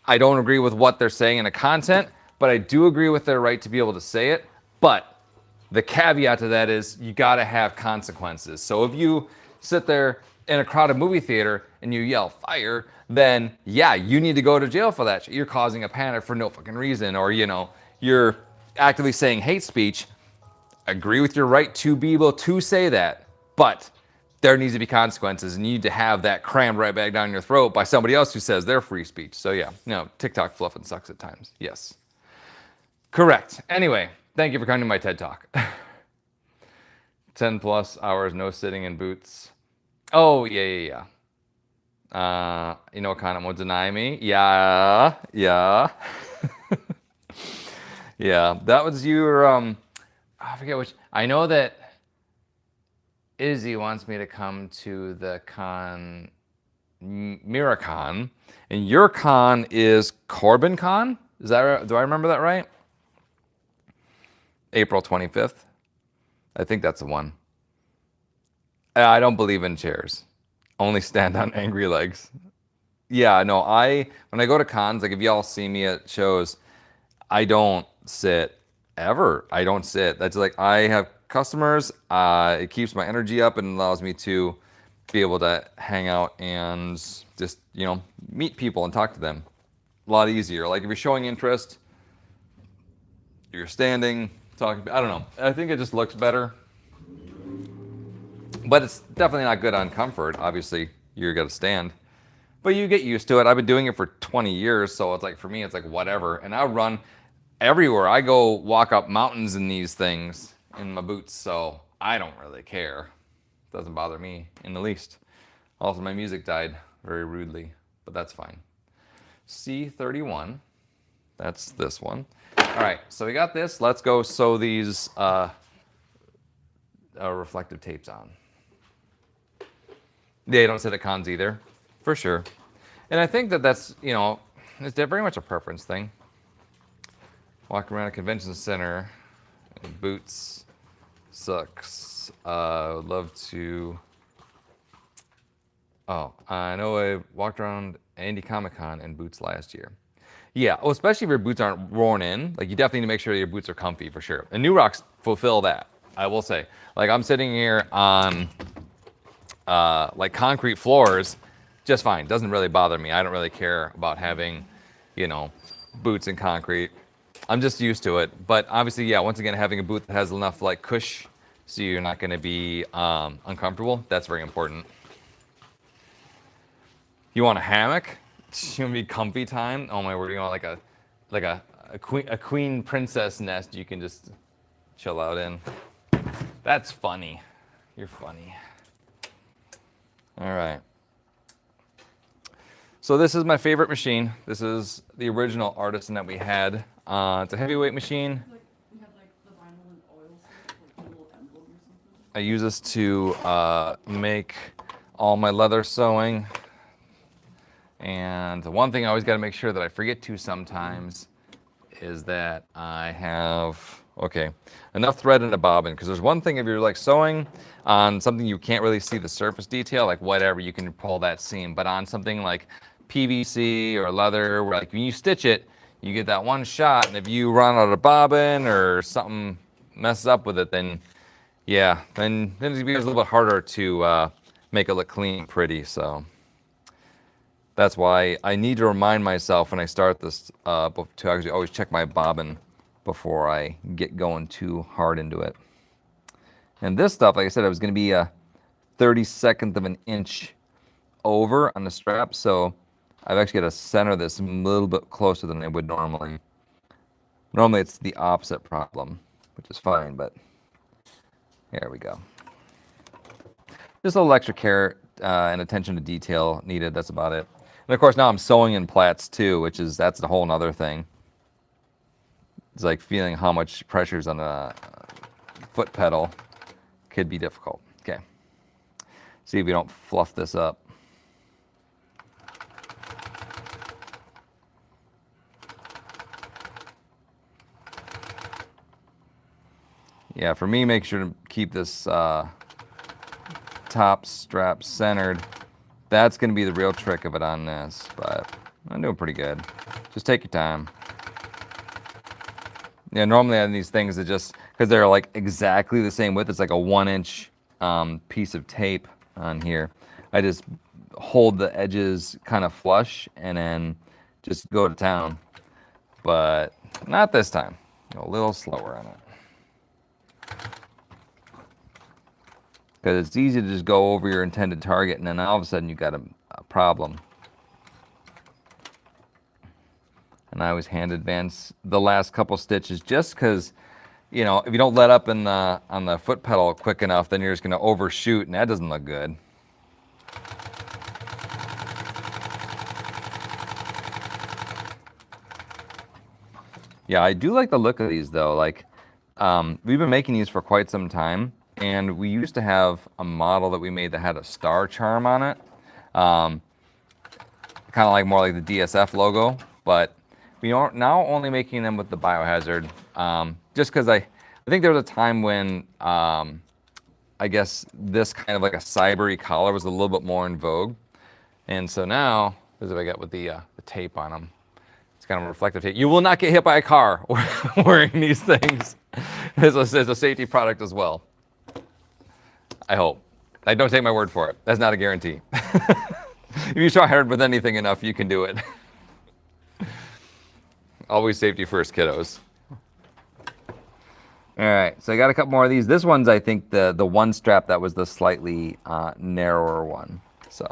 I don't agree with what they're saying in the content, but I do agree with their right to be able to say it. But the caveat to that is you gotta have consequences. So if you sit there in a crowded movie theater and you yell fire, then yeah, you need to go to jail for that. You're causing a panic for no fucking reason, or you know, you're actively saying hate speech. Agree with your right to be able to say that, but there needs to be consequences, and you need to have that crammed right back down your throat by somebody else who says they're free speech. So yeah, no, TikTok fluffing sucks at times. Yes. Correct. Anyway, thank you for coming to my TED Talk. 10+ hours, no sitting in boots. Oh, yeah. Kana won't deny me. Yeah, yeah. Yeah, that was your, I forget which, I know that Izzy wants me to come to the con, Miracon, and your con is Corbin Con? Is that right? Do I remember that right? April 25th. I think that's the one. I don't believe in chairs. Only stand on angry legs. Yeah, no, when I go to cons, like if y'all see me at shows, I don't sit ever. I don't sit. That's like, I have customers. It keeps my energy up and allows me to be able to hang out and just, meet people and talk to them. A lot easier. Like if you're showing interest, you're standing, talking. I don't know. I think it just looks better. But it's definitely not good on comfort. Obviously, you're going to stand. But you get used to it. I've been doing it for 20 years, so it's like, for me, it's like whatever. And I run everywhere. I go walk up mountains in these things in my boots, so I don't really care. It doesn't bother me in the least. Also, my music died very rudely, but that's fine. C31, that's this one. All right, so we got this. Let's go sew these reflective tapes on. Yeah, you don't sit at cons either, for sure. And I think that's, it's very much a preference thing. Walking around a convention center in boots sucks. I would love to. Oh, I know I walked around Andy Comic Con in boots last year. Yeah, well, especially if your boots aren't worn in. Like, you definitely need to make sure your boots are comfy for sure. And New Rocks fulfill that, I will say. Like, I'm sitting here on like concrete floors, just fine. Doesn't really bother me. I don't really care about having, boots in concrete. I'm just used to it. But obviously, yeah, once again, having a boot that has enough like cush so you're not going to be uncomfortable, that's very important. You want a hammock? You want to be comfy time? Oh my word, you want like a queen princess nest you can just chill out in. That's funny. You're funny. All right. So this is my favorite machine. This is the original Artisan that we had. It's a heavyweight machine. We had like the vinyl and oil, like a little emblem or something. I use this to make all my leather sewing. And the one thing I always got to make sure that I forget to sometimes is that I have, enough thread in a bobbin. Because there's one thing if you're like sewing on something you can't really see the surface detail, like whatever, you can pull that seam. But on something like PVC or leather, where like when you stitch it, you get that one shot. And if you run out of bobbin or something messes up with it, then yeah, then it becomes a little bit harder to make it look clean and pretty. So that's why I need to remind myself when I start this to actually always check my bobbin before I get going too hard into it. And this stuff, like I said, it was going to be a 32nd of an inch over on the strap, so I've actually got to center this a little bit closer than I would normally. Normally it's the opposite problem, which is fine, but here we go. Just a little extra care and attention to detail needed, that's about it. And of course now I'm sewing in plaits too, that's a whole nother thing. It's like feeling how much pressure's on a foot pedal could be difficult. Okay. See if we don't fluff this up. Yeah, for me, make sure to keep this top strap centered. That's going to be the real trick of it on this, but I'm doing pretty good. Just take your time. Yeah, normally on these things, it just, because they're like exactly the same width, it's like a 1-inch piece of tape on here. I just hold the edges kind of flush and then just go to town. But not this time. Go a little slower on it. Because it's easy to just go over your intended target and then all of a sudden you've got a problem. And I always hand advance the last couple stitches just because, if you don't let up on the foot pedal quick enough, then you're just going to overshoot and that doesn't look good. Yeah, I do like the look of these though. Like, we've been making these for quite some time, and we used to have a model that we made that had a star charm on it, kind of like more like the DSF logo. But we are now only making them with the biohazard, just because I think there was a time when I guess this kind of like a cybery collar was a little bit more in vogue, and so now this is what I got with the tape on them. It's kind of a reflective tape. You will not get hit by a car wearing these things. It's a safety product as well. I hope. Don't take my word for it. That's not a guarantee. If you try hard with anything enough, you can do it. Always safety first, kiddos. All right, so I got a couple more of these. This one's, I think, the one strap that was the slightly narrower one. So.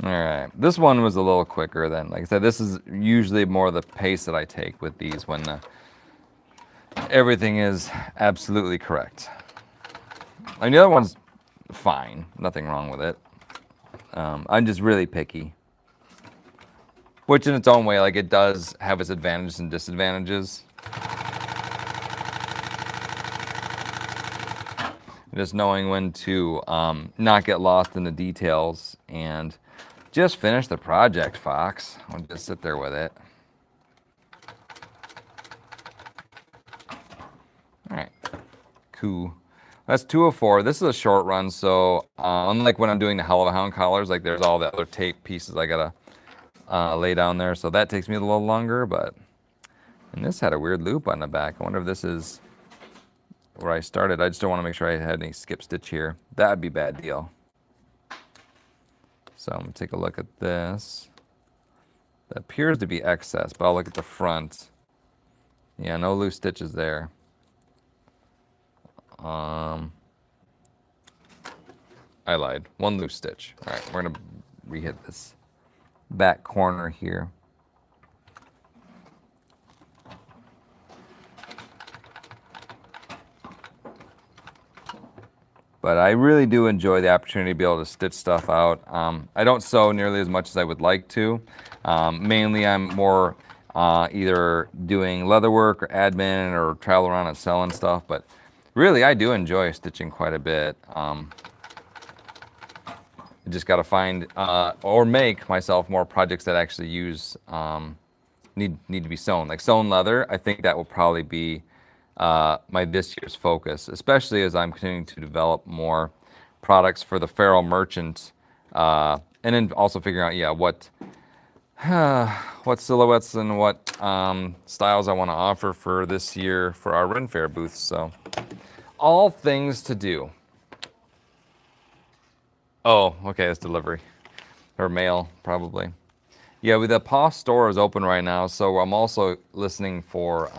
All right, this one was a little quicker than, like I said, this is usually more the pace that I take with these when everything is absolutely correct. And the other one's fine, nothing wrong with it. I'm just really picky. Which in its own way, like it does have its advantages and disadvantages. Just knowing when to not get lost in the details and just finish the project, Fox. I'll just sit there with it. All right, cool. That's 204. This is a short run, so unlike when I'm doing the Hell of a Hound collars, like there's all the other tape pieces I gotta lay down there, so that takes me a little longer. But and this had a weird loop on the back. I wonder if this is where I started. I just don't want to make sure I had any skip stitch here. That would be a bad deal. So I'm gonna take a look at this. That appears to be excess, but I'll look at the front. Yeah, no loose stitches there. I lied. One loose stitch. All right, we're gonna re-hit this back corner here. But I really do enjoy the opportunity to be able to stitch stuff out. I don't sew nearly as much as I would like to. Mainly I'm more either doing leatherwork or admin or travel around and selling stuff, but really I do enjoy stitching quite a bit. I just got to find or make myself more projects that actually use need to be sewn. Like sewn leather, I think that will probably be my this year's focus, especially as I'm continuing to develop more products for the Feral Merchant, and then also figuring out, what silhouettes and what styles I want to offer for this year for our Ren Fair booth. So, all things to do. Oh, okay, it's delivery or mail probably. Yeah, the Pawstar is open right now, so I'm also listening for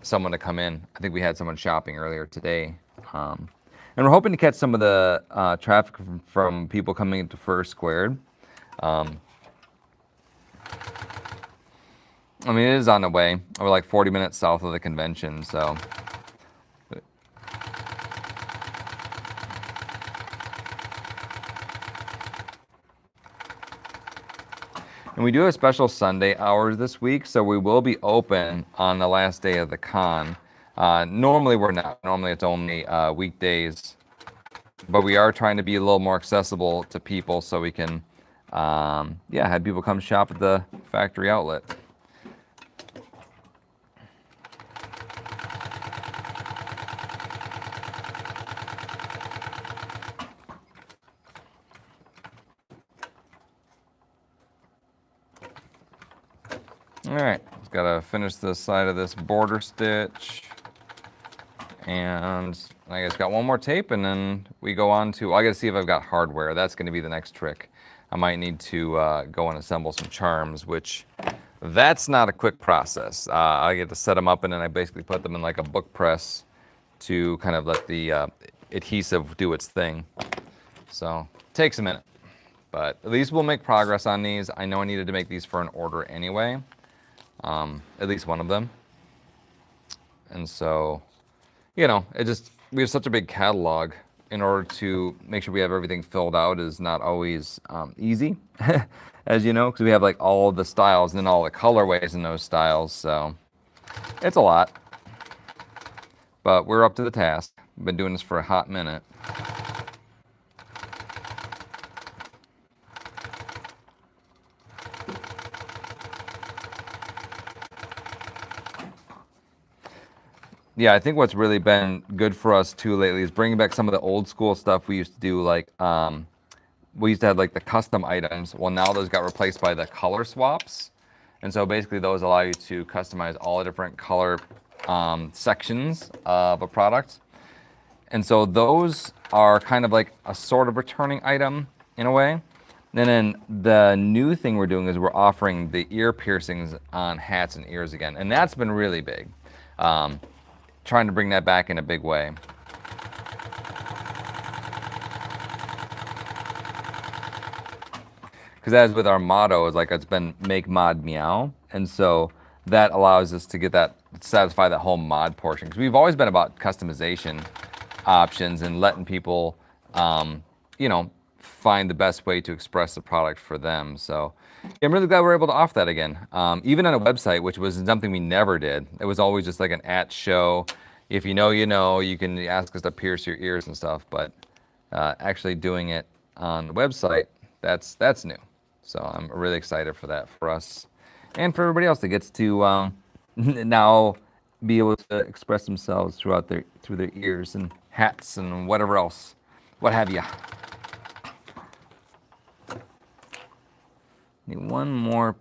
someone to come in. I think we had someone shopping earlier today. And we're hoping to catch some of the traffic from people coming into First Squared. I mean, it is on the way. We're like 40 minutes south of the convention, so. And we do have special Sunday hours this week, so we will be open on the last day of the con. Normally we're not. Normally it's only weekdays. But we are trying to be a little more accessible to people so we can, have people come shop at the factory outlet. All right, just gotta finish the side of this border stitch. And I guess got one more tape and then we go on to, I gotta see if I've got hardware. That's gonna be the next trick. I might need to go and assemble some charms, which that's not a quick process. I get to set them up and then I basically put them in like a book press to kind of let the adhesive do its thing. So it takes a minute, but at least we'll make progress on these. I know I needed to make these for an order anyway. at least one of them. And so, you know, we have such a big catalog. In order to make sure we have everything filled out is not always easy, as you know, because we have like all the styles and then all the colorways in those styles. So it's a lot, but we're up to the task. We've been doing this for a hot minute. Yeah, I think what's really been good for us too lately is bringing back some of the old school stuff we used to do. Like we used to have like the custom items. Well, now those got replaced by the color swaps, and so basically those allow you to customize all the different color sections of a product. And so those are kind of like a sort of returning item in a way. And then the new thing we're doing is we're offering the ear piercings on hats and ears again, and that's been really big. Trying to bring that back in a big way. Because as with our motto, it's been make mod meow, and so that allows us to get that, satisfy that whole mod portion. Because we've always been about customization options and letting people, you know, find the best way to express the product for them. So I'm really glad we're able to offer that again. Even on a website, which was something we never did. It was always just like an at show. If you know, you know, you can ask us to pierce your ears and stuff, but actually doing it on the website, that's new. So I'm really excited for that for us and for everybody else that gets to now be able to express themselves through their ears and hats and whatever else, what have you. Need one more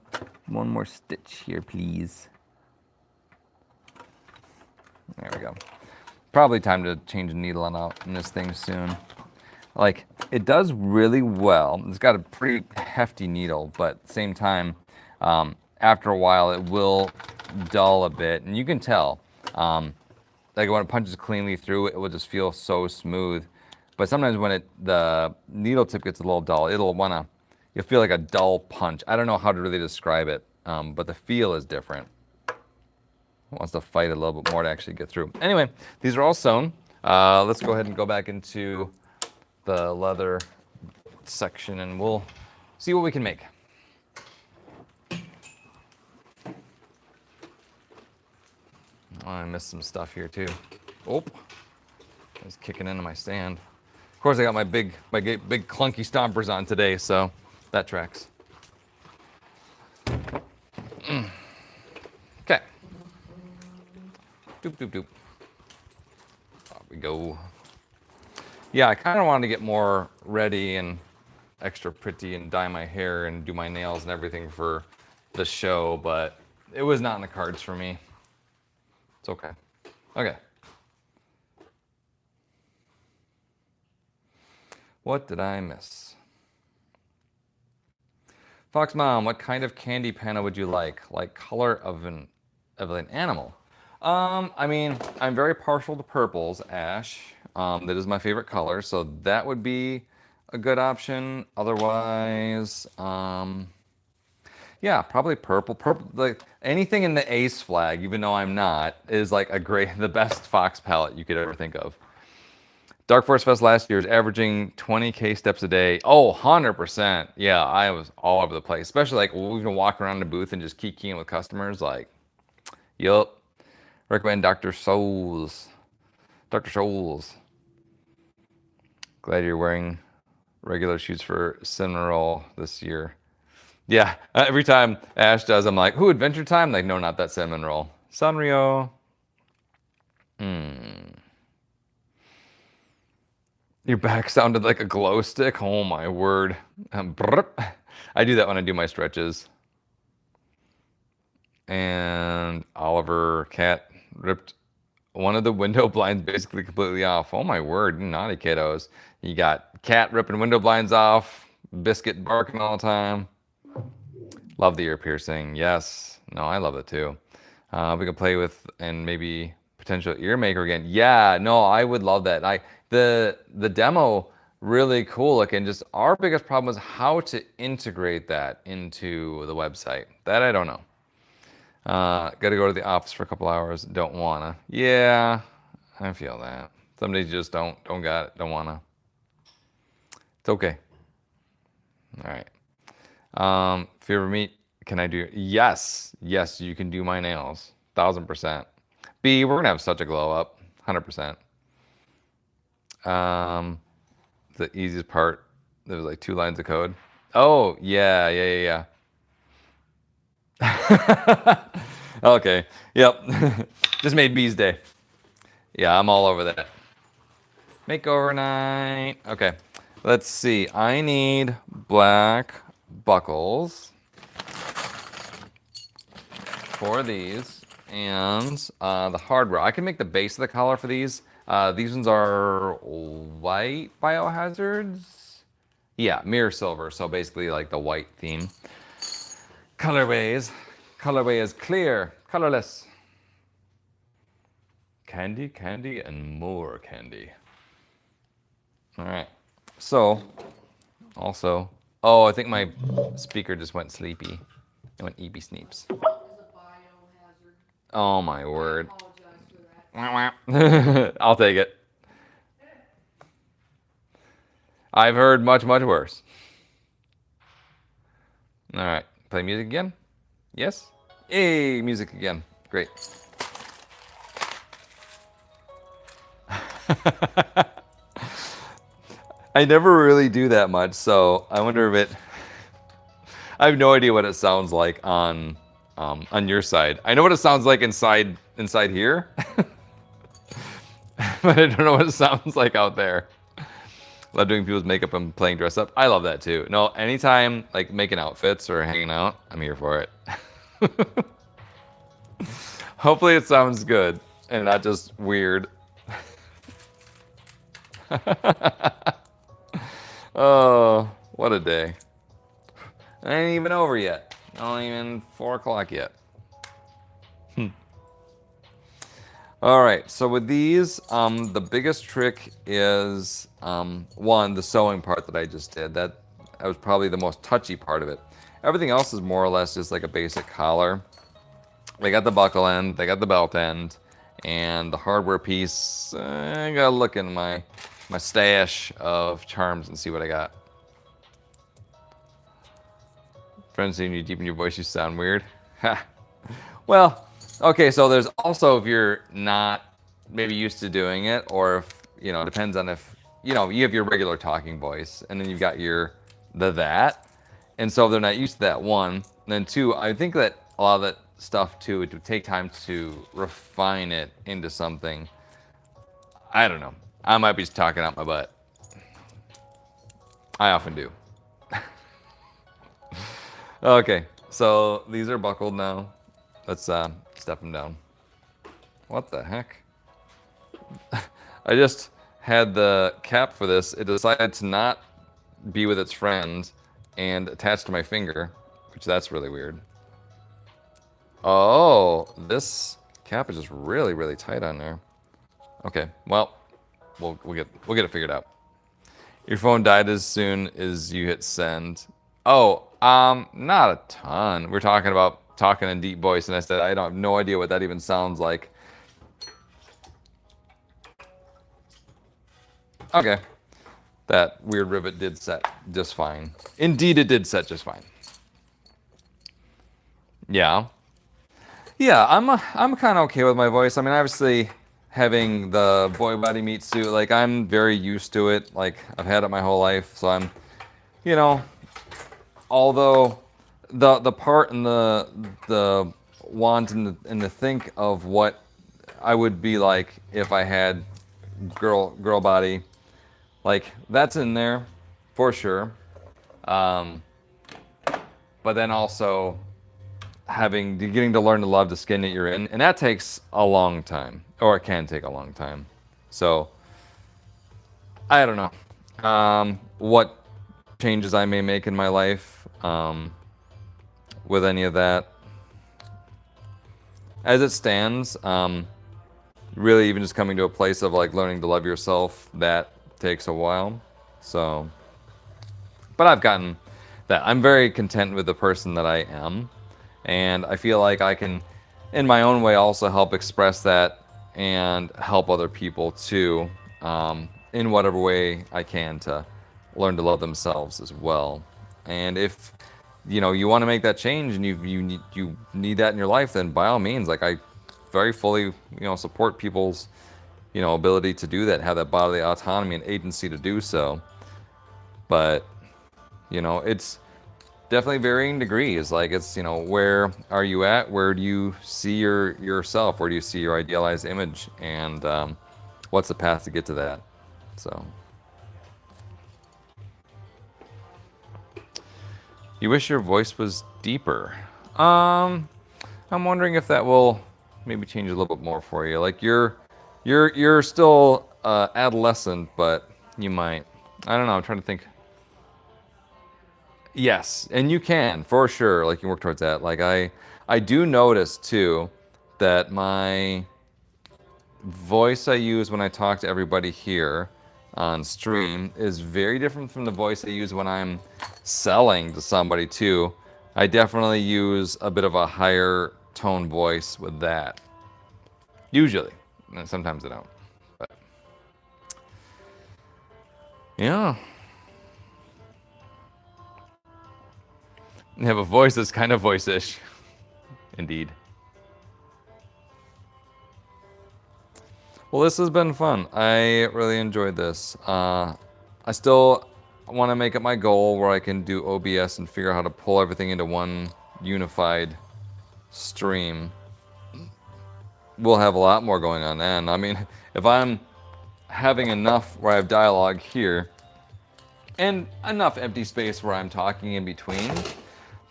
stitch here, please. There we go. Probably time to change the needle on out in this thing soon. Like, it does really well. It's got a pretty hefty needle, but at the same time, after a while, it will dull a bit, and you can tell. Like when it punches cleanly through, it will just feel so smooth. But sometimes when the needle tip gets a little dull, you'll feel like a dull punch. I don't know how to really describe it, but the feel is different. It wants to fight a little bit more to actually get through. Anyway, these are all sewn. Let's go ahead and go back into the leather section and we'll see what we can make. Oh, I missed some stuff here too. Oh, it's kicking into my stand. Of course, I got my big clunky stompers on today, so that tracks. Okay. Doop, doop, doop. There we go. Yeah, I kind of wanted to get more ready and extra pretty and dye my hair and do my nails and everything for the show, but it was not in the cards for me. It's okay. Okay. What did I miss? Fox Mom, what kind of candy panel would you like? Like color of an animal? I mean, I'm very partial to purples, Ash. That is my favorite color, so that would be a good option. Otherwise, yeah, probably purple. Purple, like anything in the ace flag, even though I'm not, is like the best Fox palette you could ever think of. Dark Force Fest last year is averaging 20K steps a day. Oh, 100%. Yeah, I was all over the place. Especially like we've been walking around the booth and just kikiing with customers. Like, yup. Recommend Dr. Souls. Dr. Souls. Glad you're wearing regular shoes for cinnamon roll this year. Yeah, every time Ash does, I'm like, "Who, Adventure Time?" Like, no, not that cinnamon roll. Sanrio. Your back sounded like a glow stick. Oh my word. I do that when I do my stretches. And Oliver Cat ripped one of the window blinds basically completely off. Oh my word, you naughty kiddos. You got Cat ripping window blinds off, Biscuit barking all the time. Love the ear piercing. Yes. No, I love it too. We can play with and maybe potential ear maker again. Yeah, no, I would love that. The demo really cool looking. Just our biggest problem is how to integrate that into the website. That I don't know. Gotta go to the office for a couple hours. Don't wanna. Yeah, I feel that. Some days you just don't got it. Don't wanna. It's okay. All right. If you ever meet, can I do? Yes, yes, you can do my nails. 1000%. B, we're gonna have such a glow up. 100%. The easiest part. There was like 2 lines of code. Oh yeah. Okay. Yep. Just made B's day. Yeah, I'm all over that. Makeover night. Okay. Let's see. I need black buckles for these and the hardware. I can make the base of the collar for these. These ones are white biohazards. Yeah, mirror silver. So basically like the white theme. Colorways. Colorway is clear, colorless. Candy, candy, and more candy. All right. So, also, oh, I think my speaker just went sleepy. It went eepy sneeps. Oh my word. I'll take it. I've heard much, much worse. All right. Play music again? Yes? Hey, music again. Great. I never really do that much, so I wonder if it... I have no idea what it sounds like on your side. I know what it sounds like inside here, but I don't know what it sounds like out there. Love doing people's makeup and playing dress up. I love that too. No, anytime like making outfits or hanging out, I'm here for it. Hopefully it sounds good and not just weird. Oh, what a day. It ain't even over yet. Not even 4 o'clock yet. All right, so with these, the biggest trick is, one, the sewing part that I just did. That was probably the most touchy part of it. Everything else is more or less just like a basic collar. They got the buckle end, they got the belt end, and the hardware piece, I gotta look in my stash of charms and see what I got. Friends, seeing you deep in your voice, you sound weird. Well, okay, so there's also if you're not maybe used to doing it, or if, you know, depends on if, you know, you have your regular talking voice, and then you've got that. And so if they're not used to that, one. And then two, I think that a lot of that stuff too, it would take time to refine it into something. I don't know. I might be just talking out my butt. I often do. Okay, so these are buckled now. Let's step them down. What the heck? I just had the cap for this. It decided to not be with its friend and attach to my finger, which that's really weird. Oh, this cap is just really, really tight on there. Okay, well, we'll get it figured out. Your phone died as soon as you hit send. Oh, not a ton. We're talking about talking in deep voice, and I said I don't have no idea what that even sounds like. Okay, that weird rivet did set just fine. Indeed, it did set just fine. Yeah. Yeah, I'm kind of okay with my voice. I mean, obviously, having the boy body meat suit, like, I'm very used to it. Like, I've had it my whole life, so I'm, you know, although the part and the want and the think of what I would be like if I had girl body, like, that's in there for sure. But then also getting to learn to love the skin that you're in, and that takes a long time, or it can take a long time. So I don't know what changes I may make in my life with any of that. As it stands, really even just coming to a place of like learning to love yourself, that takes a while. So, but I've gotten that. I'm very content with the person that I am. And I feel like I can in my own way, also help express that and help other people too, in whatever way I can to learn to love themselves as well. And if you want to make that change and you need that in your life, then by all means, like I very fully support people's ability to do that, have that bodily autonomy and agency to do so. But it's definitely varying degrees. Like it's where are you at? Where do you see yourself? Where do you see your idealized image? And what's the path to get to that? So. You wish your voice was deeper. I'm wondering if that will maybe change a little bit more for you. Like you're still adolescent, but you might. I don't know. I'm trying to think. Yes, and you can for sure. Like you work towards that. Like I do notice too that my voice I use when I talk to everybody here on stream is very different from the voice I use when I'm selling to somebody too. I definitely use a bit of a higher tone voice with that. Usually. And sometimes I don't. But yeah. You have a voice that's kind of voice-ish. Indeed. Well, this has been fun. I really enjoyed this. I still want to make it my goal where I can do OBS and figure out how to pull everything into one unified stream. We'll have a lot more going on then. I mean, if I'm having enough where I have dialogue here and enough empty space where I'm talking in between,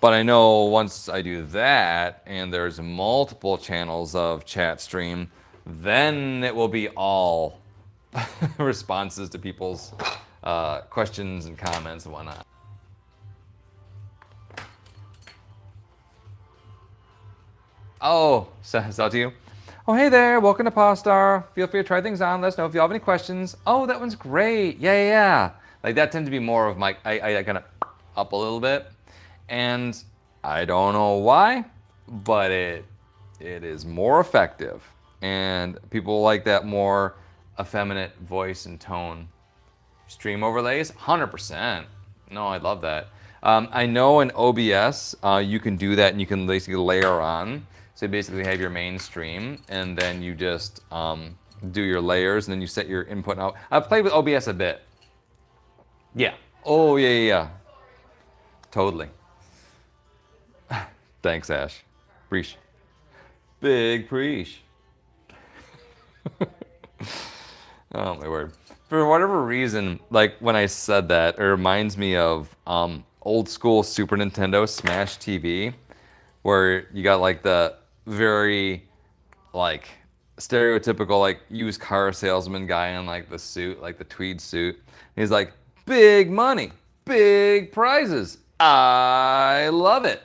but I know once I do that and there's multiple channels of chat stream, then it will be all responses to people's questions and comments and whatnot. Oh, so to you. Oh, hey there. Welcome to Pawstar. Feel free to try things on. Let us know if you have any questions. Oh, that one's great. Yeah. Like that tends to be more of my, I kind of up a little bit. And I don't know why, but it is more effective. And people like that more effeminate voice and tone. Stream overlays, 100%. No, I love that. I know in OBS, you can do that and you can basically layer on. So you basically have your main stream and then you just do your layers and then you set your input and out. I've played with OBS a bit. Yeah. Oh, yeah. Totally. Thanks, Ash. Preach. Big preach. Oh, my word. For whatever reason, like when I said that, it reminds me of old school Super Nintendo Smash TV, where you got like the very like stereotypical like used car salesman guy in like the suit, like the tweed suit. And he's like, big money, big prizes. I love it.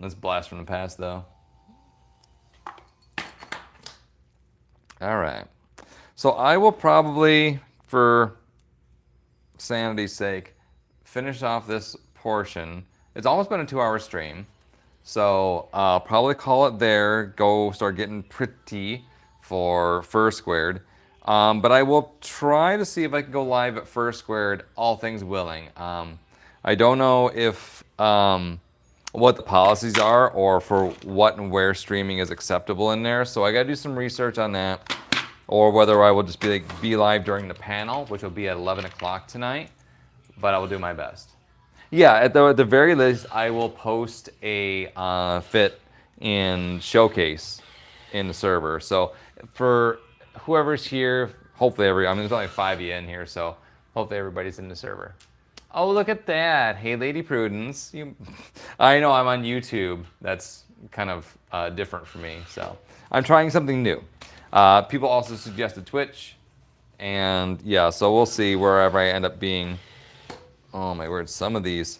That's blast from the past though. All right. So I will probably, for sanity's sake, finish off this portion. It's almost been a 2-hour stream. So I'll probably call it there, go start getting pretty for First Squared. But I will try to see if I can go live at First Squared, all things willing. I don't know if what the policies are or for what and where streaming is acceptable in there. So I got to do some research on that. Or whether I will just be live during the panel, which will be at 11 o'clock tonight. But I will do my best. Yeah, at the very least, I will post a fit in showcase in the server. So for whoever's here, hopefully there's only 5 of you in here, so hopefully everybody's in the server. Oh, look at that. Hey, Lady Prudence. I know I'm on YouTube. That's kind of different for me, so I'm trying something new. People also suggested Twitch, and yeah, so we'll see wherever I end up being. Oh my word, some of these.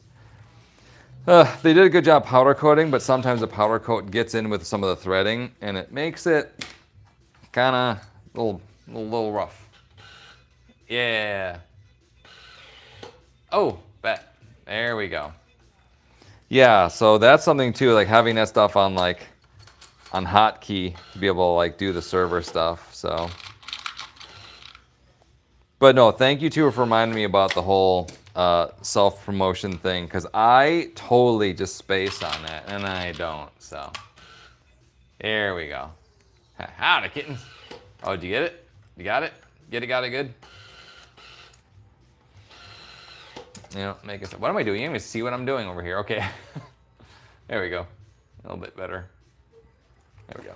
They did a good job powder coating, but sometimes the powder coat gets in with some of the threading, and it makes it kind of a little rough. Yeah. Oh, bet. There we go. Yeah, so that's something too, like having that stuff on like on hotkey to be able to like do the server stuff. So, but no, thank you too for reminding me about the whole self-promotion thing, because I totally just space on that and I don't. So there we go. Howdy, kittens. Oh, did you get it? You got it? Got it good? You know, make it. What am I doing? You don't even see what I'm doing over here. Okay. There we go. A little bit better. There we go.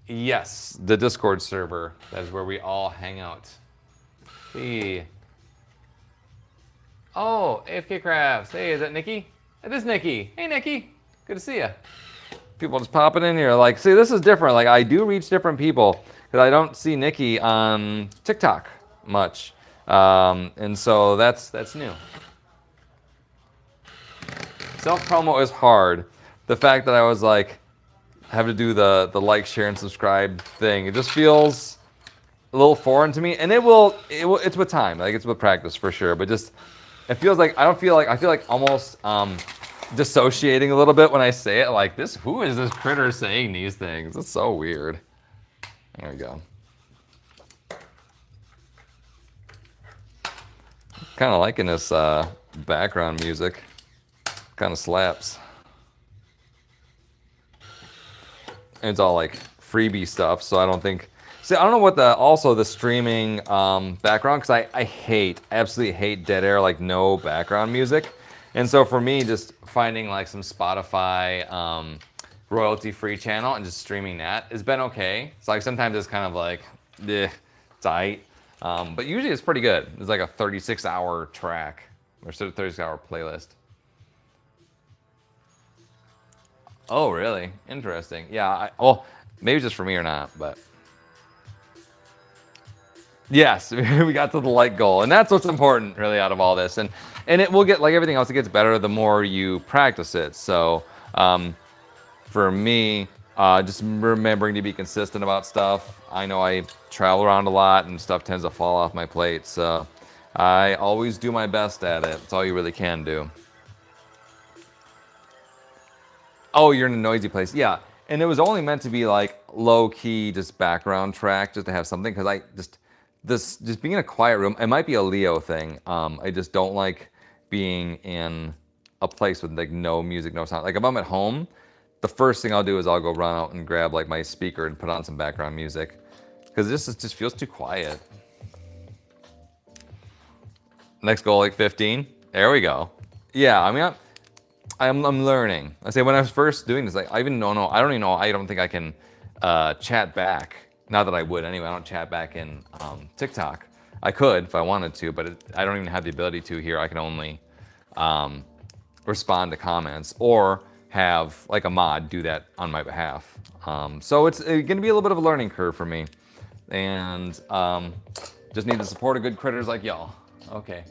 Yes, the Discord server. That is where we all hang out. Hey. Oh, AFK Crafts. Hey, is that Nikki? It is Nikki. Hey, Nikki. Good to see you. People just popping in here. Like, see, this is different. Like, I do reach different people because I don't see Nikki on TikTok much, and so that's new. Self promo is hard. The fact that I was like, have to do the like, share, and subscribe thing. It just feels a little foreign to me, and it's with time. Like, it's with practice for sure. But just, it feels like I feel like almost dissociating a little bit when I say it. Like, who is this critter saying these things? It's so weird. There we go. Kind of liking this background music. Kind of slaps. And it's all like freebie stuff, so I don't think. See, I don't know what the streaming background, because I absolutely hate dead air, like no background music. And so for me, just finding like some Spotify royalty-free channel and just streaming that has been okay. It's like sometimes it's kind of like, tight. But usually it's pretty good. It's like a 36-hour track or 36-hour playlist. Oh, really? Interesting. Yeah, well, maybe just for me or not, but. Yes, we got to the like goal, and that's what's important really out of all this. And it will get, like everything else, it gets better the more you practice it. So for me, just remembering to be consistent about stuff. I know I travel around a lot and stuff tends to fall off my plate, so I always do my best at it. It's all you really can do. Oh, you're in a noisy place. Yeah, and it was only meant to be like low-key, just background track, just to have something, because just being in a quiet room, it might be a Leo thing. I just don't like being in a place with like no music, no sound. Like if I'm at home, the first thing I'll do is I'll go run out and grab like my speaker and put on some background music, because this just feels too quiet. Next goal, like 15. There we go. Yeah, I mean, I'm learning. I say when I was first doing this, like I don't even know. I don't think I can chat back. Not that I would anyway. I don't chat back in TikTok. I could if I wanted to, but I don't even have the ability to here. I can only respond to comments or have like a mod do that on my behalf. So it's going to be a little bit of a learning curve for me, and just need the support of good critters like y'all. Okay,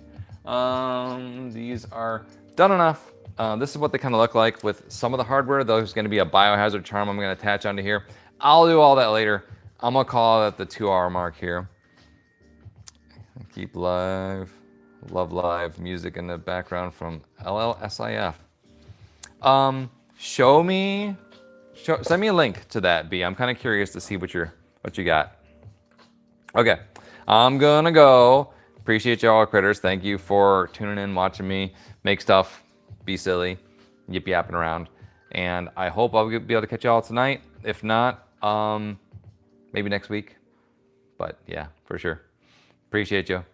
these are done enough. This is what they kind of look like with some of the hardware. There's going to be a biohazard charm I'm going to attach onto here. I'll do all that later. I'm going to call it the 2-hour mark here. Keep live. Love live music in the background from LLSIF. Send me a link to that, B. I'm kind of curious to see what you got. Okay, I'm going to go. Appreciate y'all, critters. Thank you for tuning in, watching me make stuff, be silly, yip yapping around. And I hope I'll be able to catch y'all tonight. If not, maybe next week. But yeah, for sure. Appreciate you.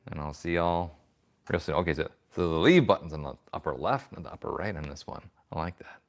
And I'll see y'all real soon. Okay, so the leave button's on the upper left and the upper right on this one. I like that.